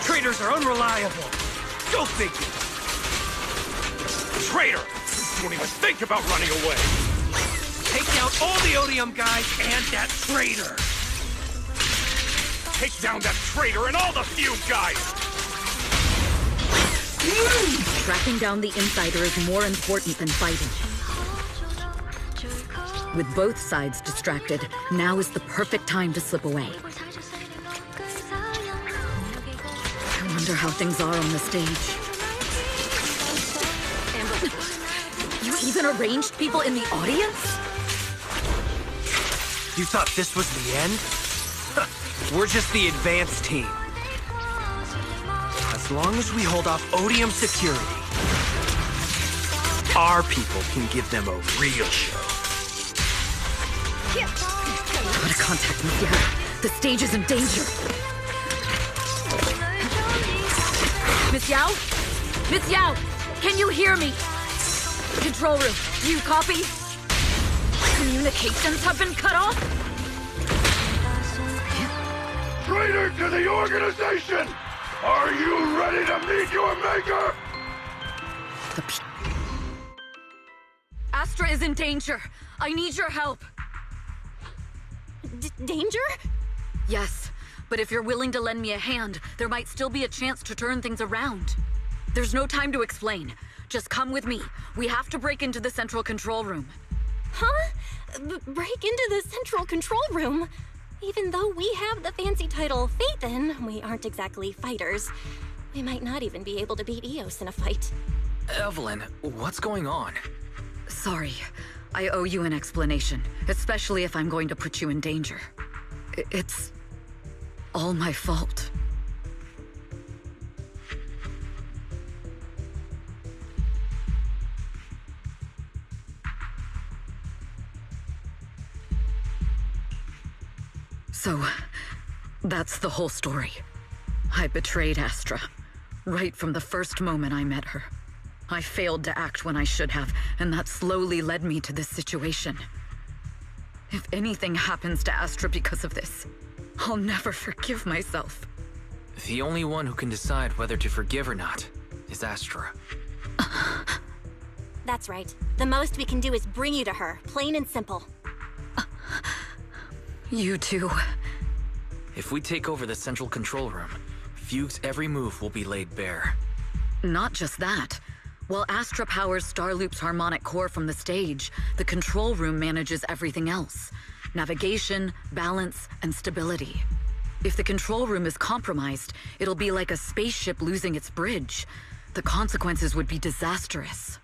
Traitors are unreliable. Go figure. Traitor! Don't even think about running away. Take down all the Odium guys and that traitor. Take down that traitor and all the feud guys. Tracking down the Insider is more important than fighting. With both sides distracted, now is the perfect time to slip away. I wonder how things are on the stage. You even arranged people in the audience? You thought this was the end? We're just the advanced team. As long as we hold off Odium security, our people can give them a real show. Gotta contact Miss Yao. The stage is in danger. Miss Yao? Miss Yao! Can you hear me? Control room, do you copy? Communications have been cut off? Traitor to the organization! Are you ready to meet your maker? Astra is in danger. I need your help. Danger? Yes, but if you're willing to lend me a hand, there might still be a chance to turn things around. There's no time to explain. Just come with me. We have to break into the central control room. Huh? Break into the central control room? Even though we have the fancy title Phaethon, we aren't exactly fighters. We might not even be able to beat Eos in a fight. Evelyn, what's going on? Sorry. I owe you an explanation, especially if I'm going to put you in danger. It's all my fault. So, that's the whole story. I betrayed Astra, right from the first moment I met her. I failed to act when I should have, and that slowly led me to this situation. If anything happens to Astra because of this, I'll never forgive myself. The only one who can decide whether to forgive or not is Astra. That's right. The most we can do is bring you to her, plain and simple. You two. If we take over the central control room, Fugue's every move will be laid bare. Not just that. While Astra powers Starloop's harmonic core from the stage, the control room manages everything else. Navigation, balance, and stability. If the control room is compromised, it'll be like a spaceship losing its bridge. The consequences would be disastrous.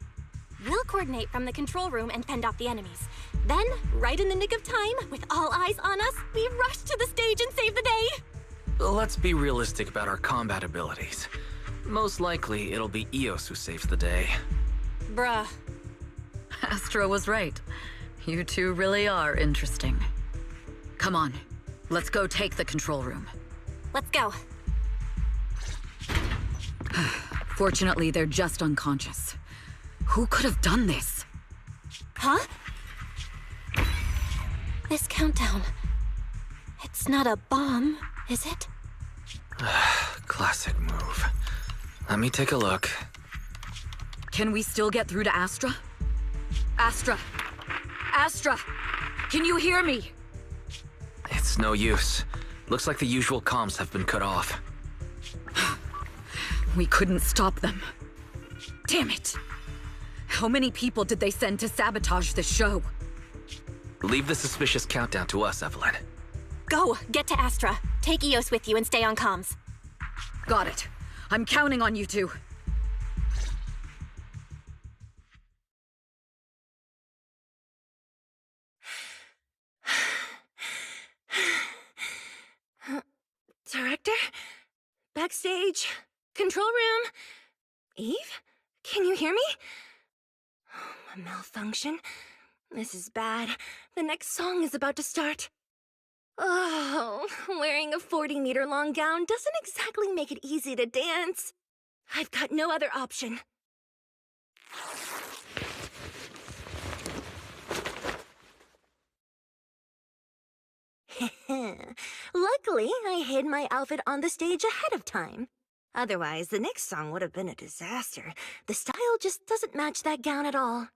We'll coordinate from the control room and fend off the enemies. Then, right in the nick of time, with all eyes on us, we rush to the stage and save the day! Let's be realistic about our combat abilities. Most likely, it'll be Eos who saves the day. Bruh. Astra was right. You two really are interesting. Come on, let's go take the control room. Let's go. Fortunately, they're just unconscious. Who could have done this? Huh? This countdown... It's not a bomb, is it? Classic move. Let me take a look. Can we still get through to Astra? Astra! Astra! Can you hear me? It's no use. Looks like the usual comms have been cut off. We couldn't stop them. Damn it! How many people did they send to sabotage this show? Leave the suspicious countdown to us, Evelyn. Go! Get to Astra. Take Eos with you and stay on comms. Got it. I'm counting on you two. Director? Backstage? Control room? Eve? Can you hear me? A malfunction? This is bad. The next song is about to start. Oh, wearing a 40-meter-long gown doesn't exactly make it easy to dance. I've got no other option. Luckily, I hid my outfit on the stage ahead of time. Otherwise, the next song would have been a disaster. The style just doesn't match that gown at all.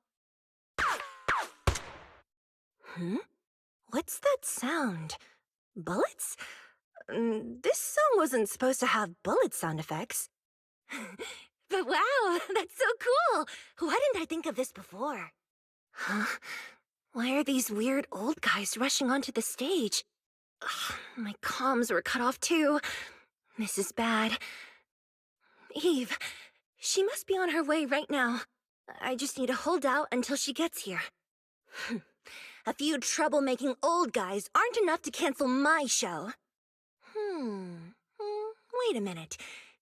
What's that sound? Bullets? This song wasn't supposed to have bullet sound effects. But wow, that's so cool! Why didn't I think of this before? Huh? Why are these weird old guys rushing onto the stage? Ugh, my comms were cut off too. This is bad. Eve, she must be on her way right now. I just need to hold out until she gets here. A few troublemaking old guys aren't enough to cancel my show. Wait a minute.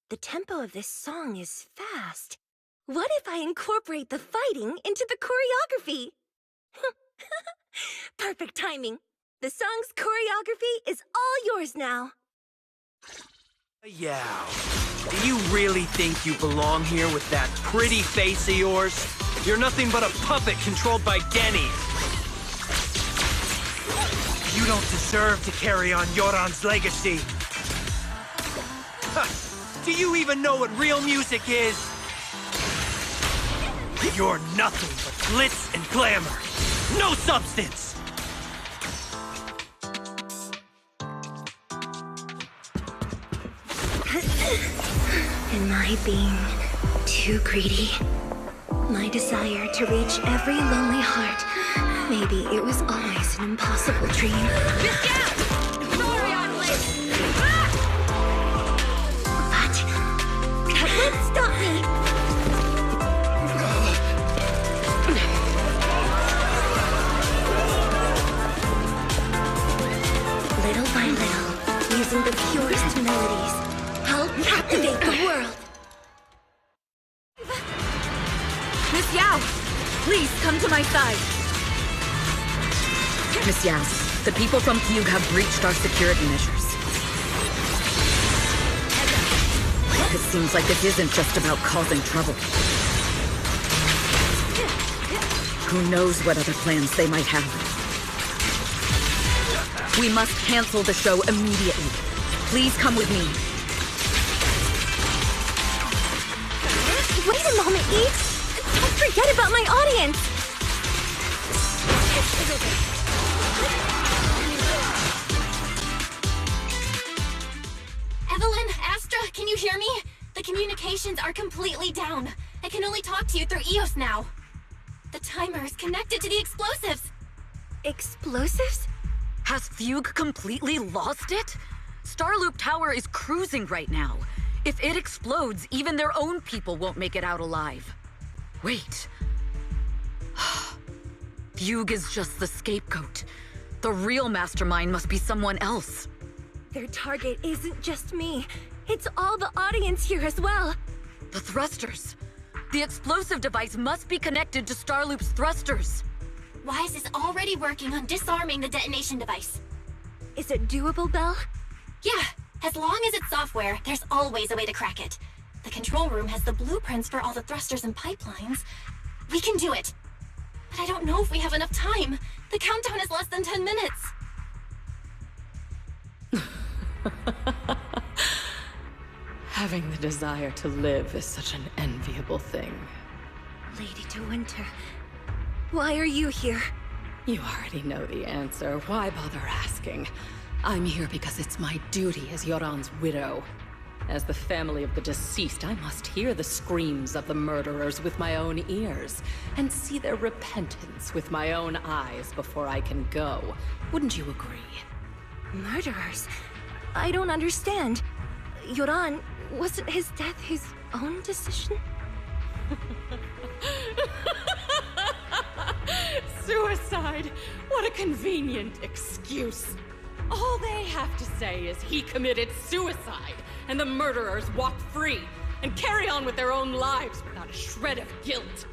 The tempo of this song is fast. What if I incorporate the fighting into the choreography? Perfect timing. The song's choreography is all yours now. Yeah. Do you really think you belong here with that pretty face of yours? You're nothing but a puppet controlled by Denny. You don't deserve to carry on Yoran's legacy. Do you even know what real music is? You're nothing but glitz and glamour. No substance! Am I being too greedy? My desire to reach every lonely heart. Maybe it was always an impossible dream. But that won't stop me! Little by little, using the purest melodies, I'll captivate the world. Miss Yao! Please, come to my side! Miss Yao, the people from Fugue have breached our security measures. It seems like this isn't just about causing trouble. Who knows what other plans they might have. We must cancel the show immediately. Please come with me. Wait a moment, Eve! Don't forget about my audience! Astra, can you hear me? The communications are completely down. I can only talk to you through EOS now. The timer is connected to the explosives. Explosives? Has Fugue completely lost it? Starloop Tower is cruising right now. If it explodes, even their own people won't make it out alive. Wait. Fugue is just the scapegoat. The real mastermind must be someone else. Their target isn't just me. It's all the audience here as well. The thrusters. The explosive device must be connected to Starloop's thrusters. Wise is already working on disarming the detonation device. Is it doable, Belle? Yeah, as long as it's software, there's always a way to crack it. The control room has the blueprints for all the thrusters and pipelines. We can do it. But I don't know if we have enough time. The countdown is less than 10 minutes. Having the desire to live is such an enviable thing. Lady De Winter, why are you here? You already know the answer. Why bother asking? I'm here because it's my duty as Yoran's widow. As the family of the deceased, I must hear the screams of the murderers with my own ears, and see their repentance with my own eyes before I can go. Wouldn't you agree? Murderers? I don't understand. Yoran, wasn't his death his own decision? Suicide! What a convenient excuse. All they have to say is he committed suicide, and the murderers walk free and carry on with their own lives without a shred of guilt.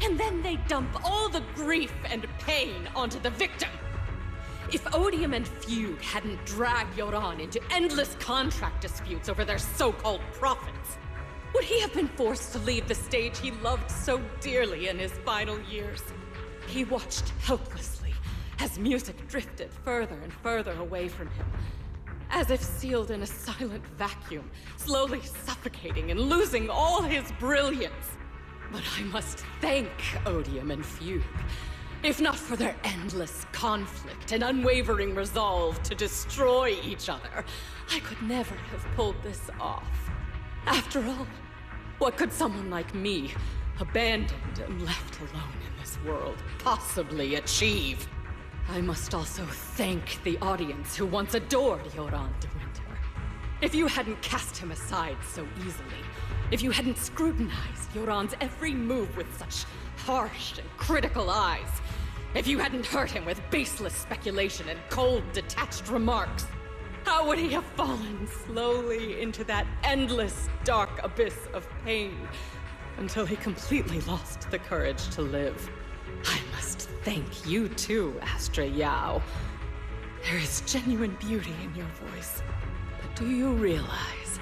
And then they dump all the grief and pain onto the victim. If Odium and Fugue hadn't dragged Yoran into endless contract disputes over their so-called profits, would he have been forced to leave the stage he loved so dearly in his final years? He watched helplessly as music drifted further and further away from him, as if sealed in a silent vacuum, slowly suffocating and losing all his brilliance. But I must thank Odium and Fugue. If not for their endless conflict and unwavering resolve to destroy each other, I could never have pulled this off. After all, what could someone like me, abandoned and left alone in this world, possibly achieve? I must also thank the audience who once adored Yoran de Winter. If you hadn't cast him aside so easily, if you hadn't scrutinized Yoran's every move with such harsh and critical eyes, if you hadn't hurt him with baseless speculation and cold, detached remarks, how would he have fallen slowly into that endless, dark abyss of pain until he completely lost the courage to live? I must thank you too, Astra Yao. There is genuine beauty in your voice, but do you realize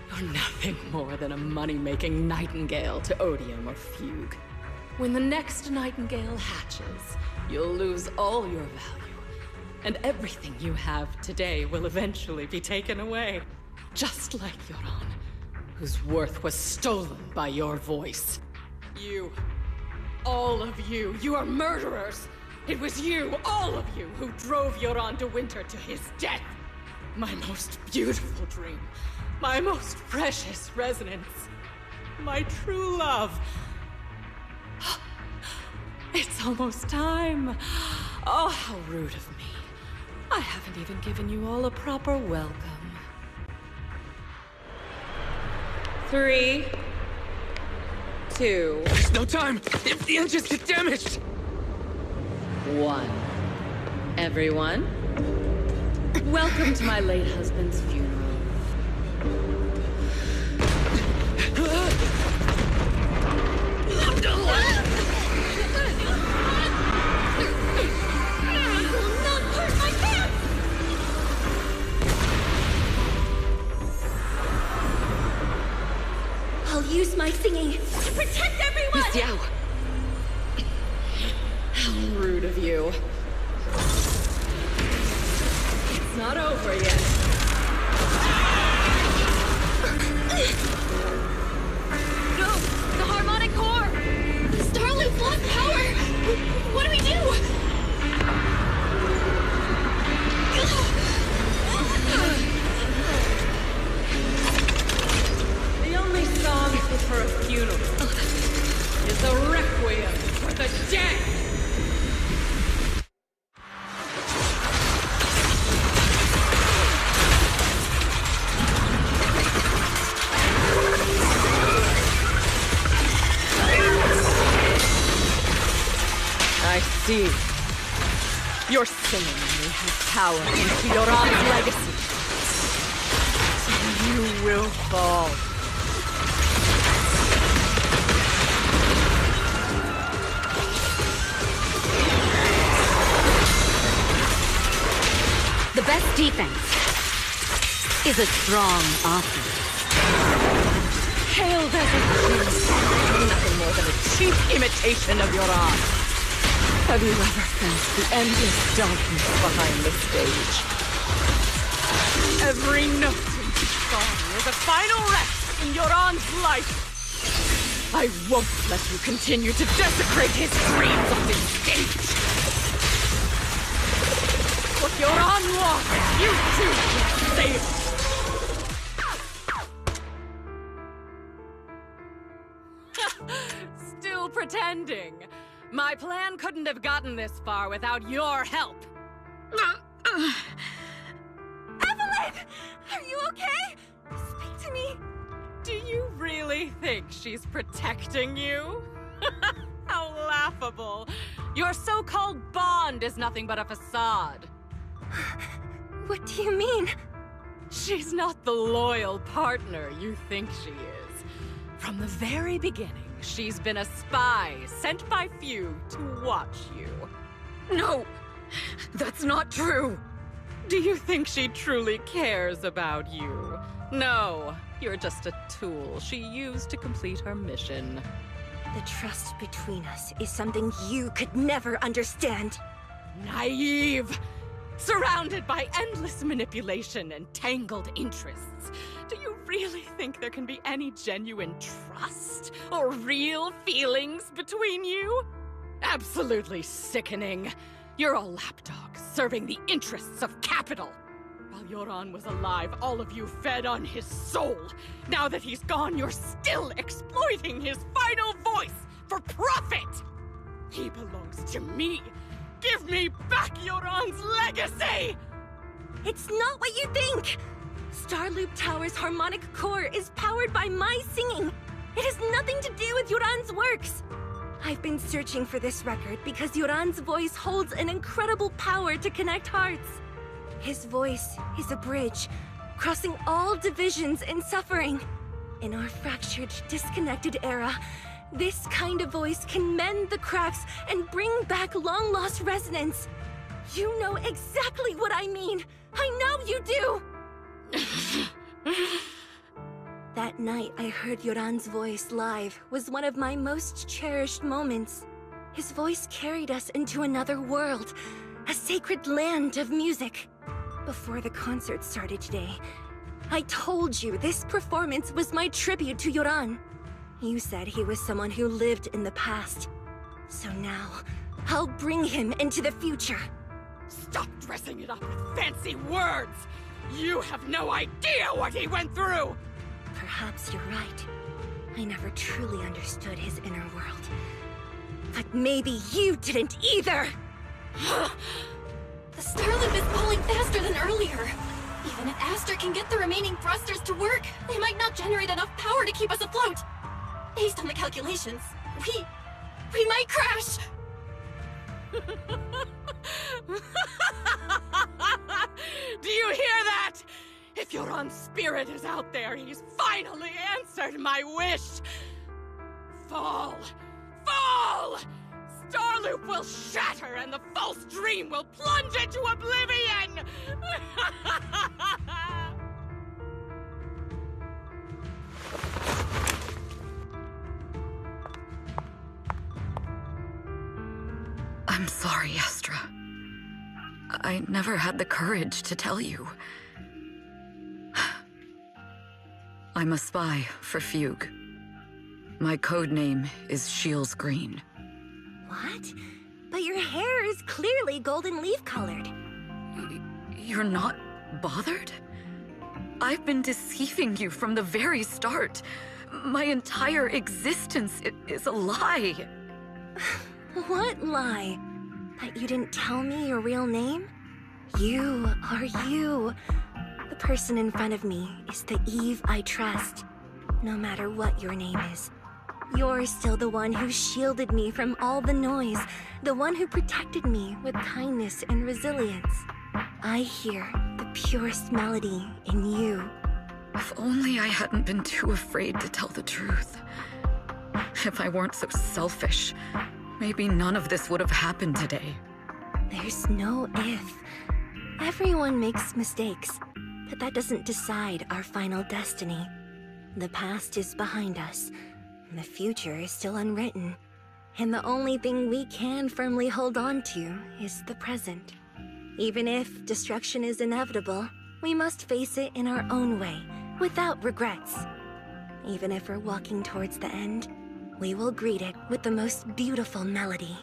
you're nothing more than a money-making nightingale to Odium or Fugue? When the next nightingale hatches, you'll lose all your value, and everything you have today will eventually be taken away. Just like Yoran, whose worth was stolen by your voice. You, all of you, you are murderers! It was you, all of you, who drove Yoran de Winter to his death! My most beautiful dream, my most precious resonance, my true love. It's almost time. Oh, how rude of me. I haven't even given you all a proper welcome. 3, 2, There's no time! If the engines get damaged! 1. Everyone, welcome to my late husband's funeral. I'll use my singing to protect everyone! Miss Yao! How rude of you. It's not over yet. No! The harmonic core! Starloop lost power! What do we do? funeral is a requiem for the dead! I see. You're singing me his power into your aunt's legacy. So you will fall. The best defense is a strong offense. Hailed as a genius, nothing more than a cheap imitation of your aunt. Have you ever sensed the endless darkness behind the stage? Every note in this song is a final rest in your aunt's life. I won't let you continue to desecrate his dreams on this stage. What your aunt wants, you too will save. Still pretending. My plan couldn't have gotten this far without your help. Evelyn! Are you okay? Speak to me. Do you really think she's protecting you? How laughable. Your so-called bond is nothing but a facade. What do you mean? She's not the loyal partner you think she is. From the very beginning, she's been a spy sent by few to watch you. No! That's not true! Do you think she truly cares about you? No, you're just a tool she used to complete her mission. The trust between us is something you could never understand. Naive! Surrounded by endless manipulation and tangled interests. Do you really think there can be any genuine trust or real feelings between you? Absolutely sickening. You're a lapdog serving the interests of capital. While Yoran was alive, all of you fed on his soul. Now that he's gone, you're still exploiting his final voice for profit. He belongs to me. Give me back Yoran's legacy! It's not what you think! Starloop Tower's harmonic core is powered by my singing. It has nothing to do with Yoran's works. I've been searching for this record because Yoran's voice holds an incredible power to connect hearts. His voice is a bridge, crossing all divisions and suffering. In our fractured, disconnected era, this kind of voice can mend the cracks and bring back long-lost resonance. You know exactly what I mean. I know you do! That night I heard Yoran's voice live was one of my most cherished moments. His voice carried us into another world, a sacred land of music. Before the concert started today, I told you this performance was my tribute to Yoran. You said he was someone who lived in the past. So now, I'll bring him into the future. Stop dressing it up with fancy words! You have no idea what he went through! Perhaps you're right. I never truly understood his inner world. But maybe you didn't either! The Starloop is pulling faster than earlier. Even if Astra can get the remaining thrusters to work, they might not generate enough power to keep us afloat. Based on the calculations, we might crash! Do you hear that? If Yoran's spirit is out there, he's finally answered my wish! Fall! Fall! Starloop will shatter and the false dream will plunge into oblivion! I'm sorry, Astra. I never had the courage to tell you. I'm a spy for Fugue. My code name is Shields Green. What? But your hair is clearly golden leaf colored. You're not bothered? I've been deceiving you from the very start. My entire existence is a lie. What lie? That you didn't tell me your real name? You are you. The person in front of me is the Eve I trust. No matter what your name is. You're still the one who shielded me from all the noise. The one who protected me with kindness and resilience. I hear the purest melody in you. If only I hadn't been too afraid to tell the truth. If I weren't so selfish, maybe none of this would have happened today. There's no if. Everyone makes mistakes, but that doesn't decide our final destiny. The past is behind us, and the future is still unwritten. And the only thing we can firmly hold on to is the present. Even if destruction is inevitable, we must face it in our own way, without regrets. Even if we're walking towards the end, we will greet it with the most beautiful melody.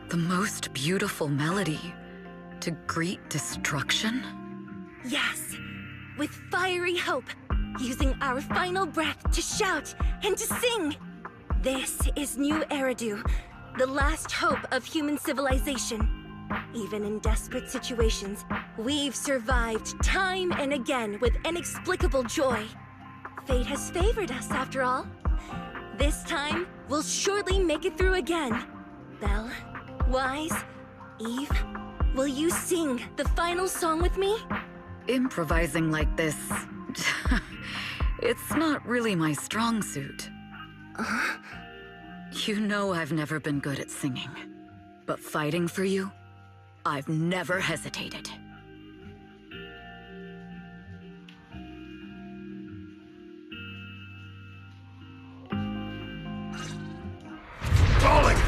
The most beautiful melody? To greet destruction? Yes, with fiery hope, using our final breath to shout and to sing. This is New Eridu, the last hope of human civilization. Even in desperate situations, we've survived time and again with inexplicable joy. Fate has favored us, after all. This time, we'll surely make it through again. Belle, Wise, Eve, will you sing the final song with me? Improvising like this... it's not really my strong suit. You know I've never been good at singing. But fighting for you, I've never hesitated. Darling,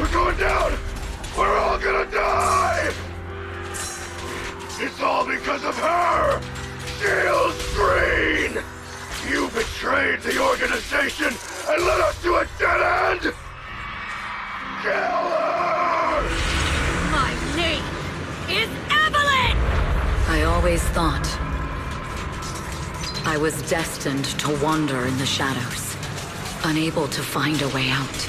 we're going down! We're all gonna die! It's all because of her! Shield Green! You betrayed the organization and led us to a dead end! Kill her! My name is Evelyn! I always thought I was destined to wander in the shadows, unable to find a way out.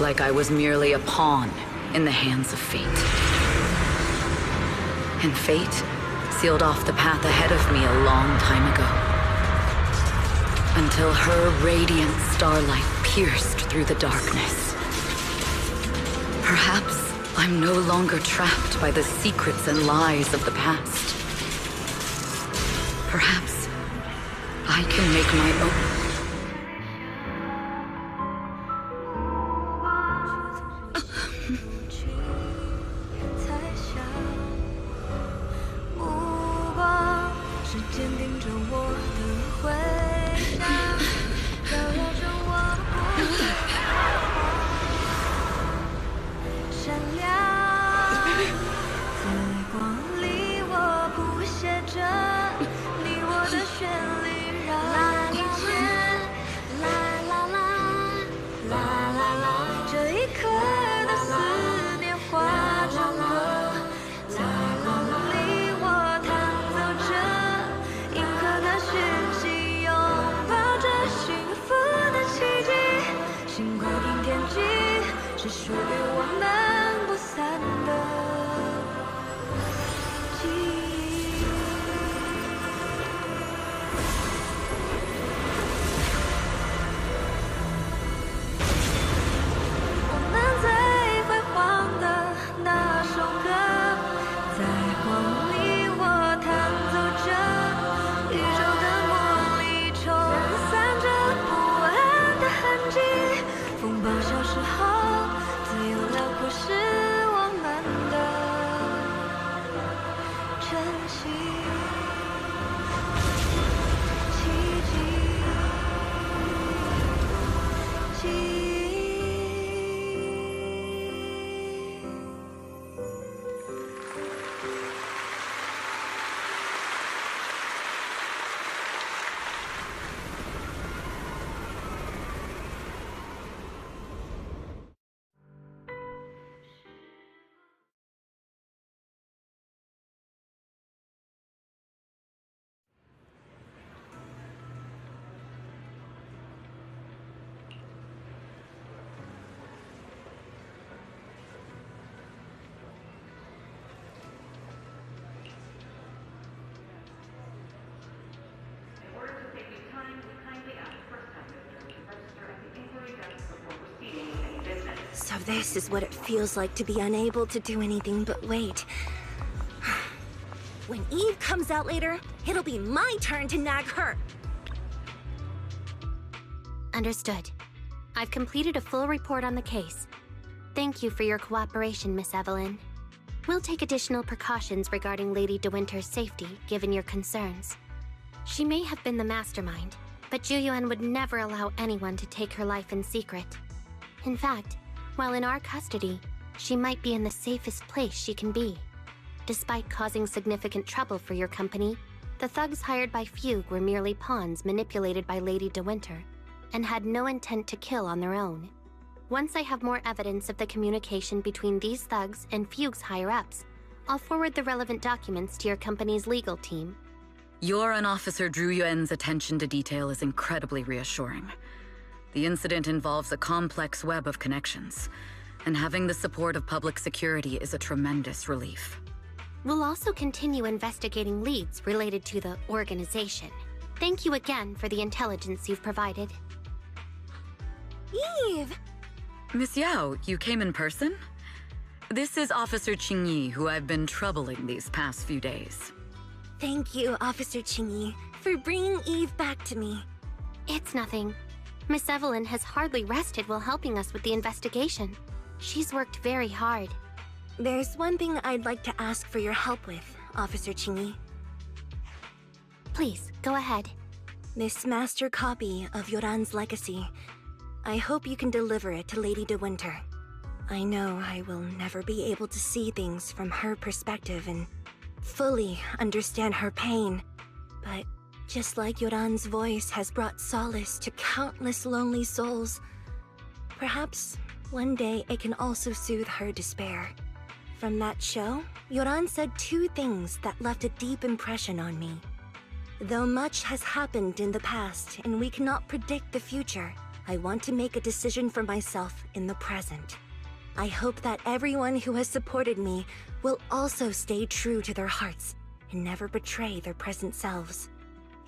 Like I was merely a pawn in the hands of fate. And fate sealed off the path ahead of me a long time ago. Until her radiant starlight pierced through the darkness. Perhaps I'm no longer trapped by the secrets and lies of the past. Perhaps I can make my own. So this is what it feels like to be unable to do anything but wait. When Eve comes out later, it'll be my turn to nag her. Understood. I've completed a full report on the case. Thank you for your cooperation, Miss Evelyn. We'll take additional precautions regarding Lady De Winter's safety, given your concerns. She may have been the mastermind, but Juyuan would never allow anyone to take her life in secret. In fact, while in our custody, she might be in the safest place she can be. Despite causing significant trouble for your company, the thugs hired by Fugue were merely pawns manipulated by Lady De Winter, and had no intent to kill on their own. Once I have more evidence of the communication between these thugs and Fugue's higher-ups, I'll forward the relevant documents to your company's legal team. Your and Officer Zhu Yuan's attention to detail is incredibly reassuring. The incident involves a complex web of connections, and having the support of public security is a tremendous relief. We'll also continue investigating leads related to the organization. Thank you again for the intelligence you've provided. Eve! Miss Yao, you came in person? This is Officer Qingyi, who I've been troubling these past few days. Thank you, Officer Qingyi, for bringing Eve back to me. It's nothing. Miss Evelyn has hardly rested while helping us with the investigation. She's worked very hard. There's one thing I'd like to ask for your help with, Officer Qingyi. Please, go ahead. This master copy of Yoran's legacy. I hope you can deliver it to Lady De Winter. I know I will never be able to see things from her perspective and fully understand her pain, but just like Yoran's voice has brought solace to countless lonely souls, perhaps one day it can also soothe her despair. From that show, Yoran said two things that left a deep impression on me. Though much has happened in the past and we cannot predict the future, I want to make a decision for myself in the present. I hope that everyone who has supported me will also stay true to their hearts and never betray their present selves.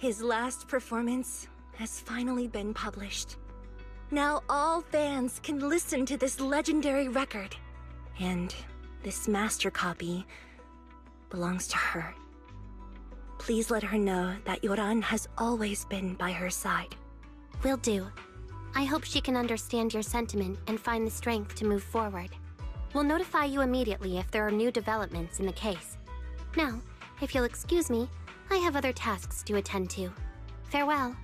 His last performance has finally been published. Now all fans can listen to this legendary record. And this master copy belongs to her. Please let her know that Yoran has always been by her side. Will do. I hope she can understand your sentiment and find the strength to move forward. We'll notify you immediately if there are new developments in the case. Now, if you'll excuse me, I have other tasks to attend to. Farewell.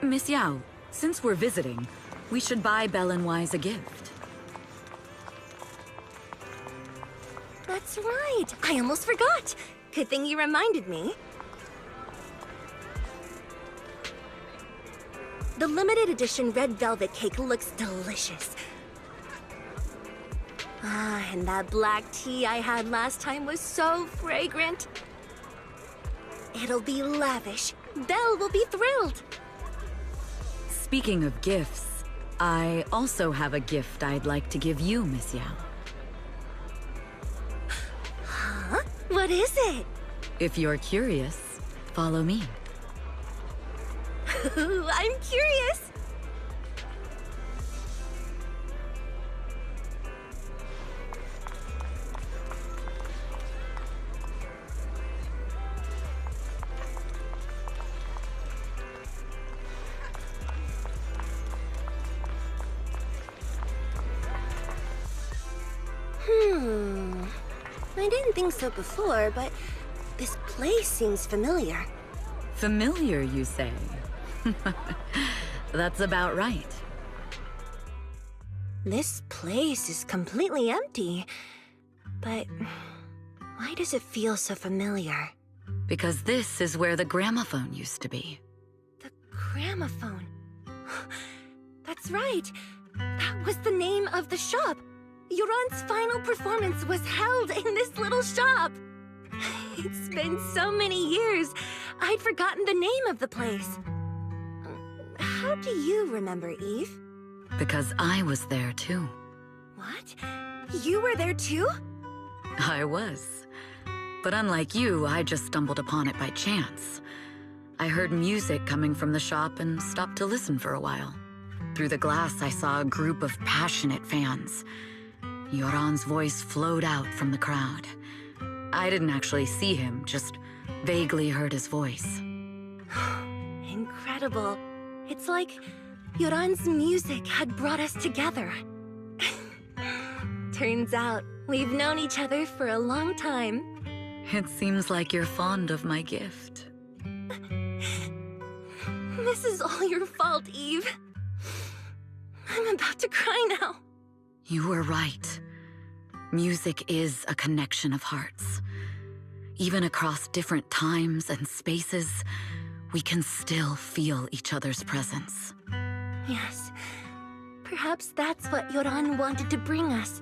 Miss Yao, since we're visiting, we should buy Belle and Wise a gift. That's right! I almost forgot! Good thing you reminded me. The limited edition red velvet cake looks delicious. Ah, and that black tea I had last time was so fragrant. It'll be lavish. Belle will be thrilled. Speaking of gifts, I also have a gift I'd like to give you, Miss Yao. Huh? What is it? If you're curious, follow me. I'm curious. didn't think so before, but this place seems familiar. Familiar, you say? That's about right. This place is completely empty. But why does it feel so familiar? Because this is where the gramophone used to be. The gramophone. That's right. That was the name of the shop. Yoran's final performance was held in this little shop. It's been so many years, I'd forgotten the name of the place. How do you remember, Eve? Because I was there too. What? You were there too? I was. But unlike you, I just stumbled upon it by chance. I heard music coming from the shop and stopped to listen for a while. Through the glass, I saw a group of passionate fans. Yoran's voice flowed out from the crowd. I didn't actually see him, just vaguely heard his voice. Incredible. It's like Yoran's music had brought us together. Turns out, we've known each other for a long time. It seems like you're fond of my gift. This is all your fault, Eve. I'm about to cry now. You were right. Music is a connection of hearts. Even across different times and spaces, we can still feel each other's presence. Yes. Perhaps that's what Yoran wanted to bring us.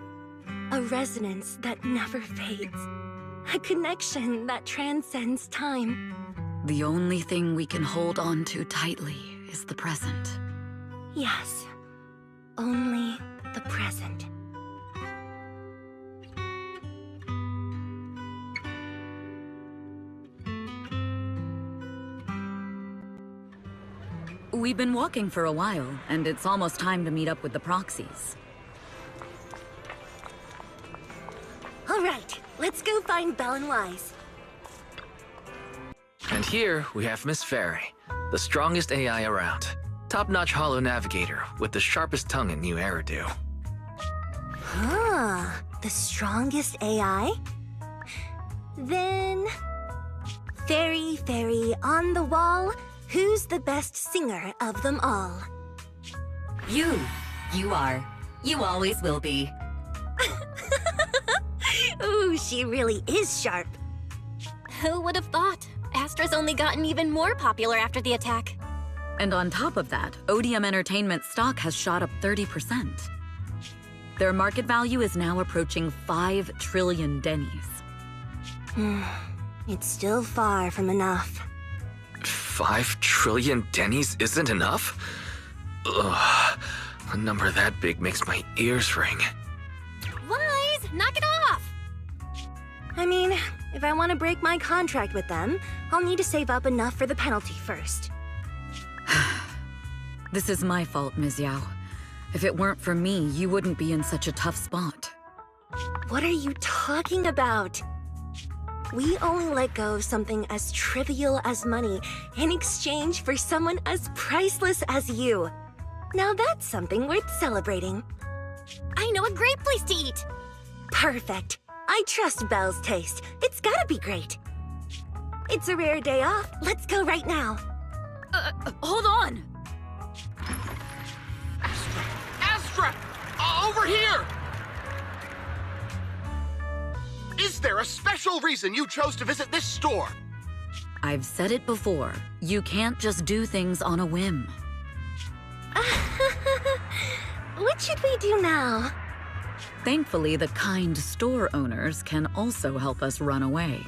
A resonance that never fades. A connection that transcends time. The only thing we can hold on to tightly is the present. Yes. Only the present. We've been walking for a while, and it's almost time to meet up with the Proxies. All right, let's go find Belle and Wise. And here we have Miss Fairy, the strongest AI around. Top-notch holo navigator with the sharpest tongue in New Eridu. Huh, the strongest AI? Then... Fairy, on the wall, who's the best singer of them all? You. You are. You always will be. Ooh, she really is sharp. Who would have thought? Astra's only gotten even more popular after the attack. And on top of that, Odium Entertainment stock has shot up 30%. Their market value is now approaching 5 trillion dennies. It's still far from enough. 5 trillion dennies isn't enough? Ugh, a number that big makes my ears ring. Wise, knock it off! I mean, if I want to break my contract with them, I'll need to save up enough for the penalty first. This is my fault, Ms. Yao. If it weren't for me, you wouldn't be in such a tough spot. What are you talking about? We only let go of something as trivial as money in exchange for someone as priceless as you. Now that's something worth celebrating. I know a great place to eat! Perfect. I trust Belle's taste. It's gotta be great. It's a rare day off. Let's go right now. Hold on! Astra! Over here! Is there a special reason you chose to visit this store? I've said it before. You can't just do things on a whim. What should we do now? Thankfully, the kind store owners can also help us run away.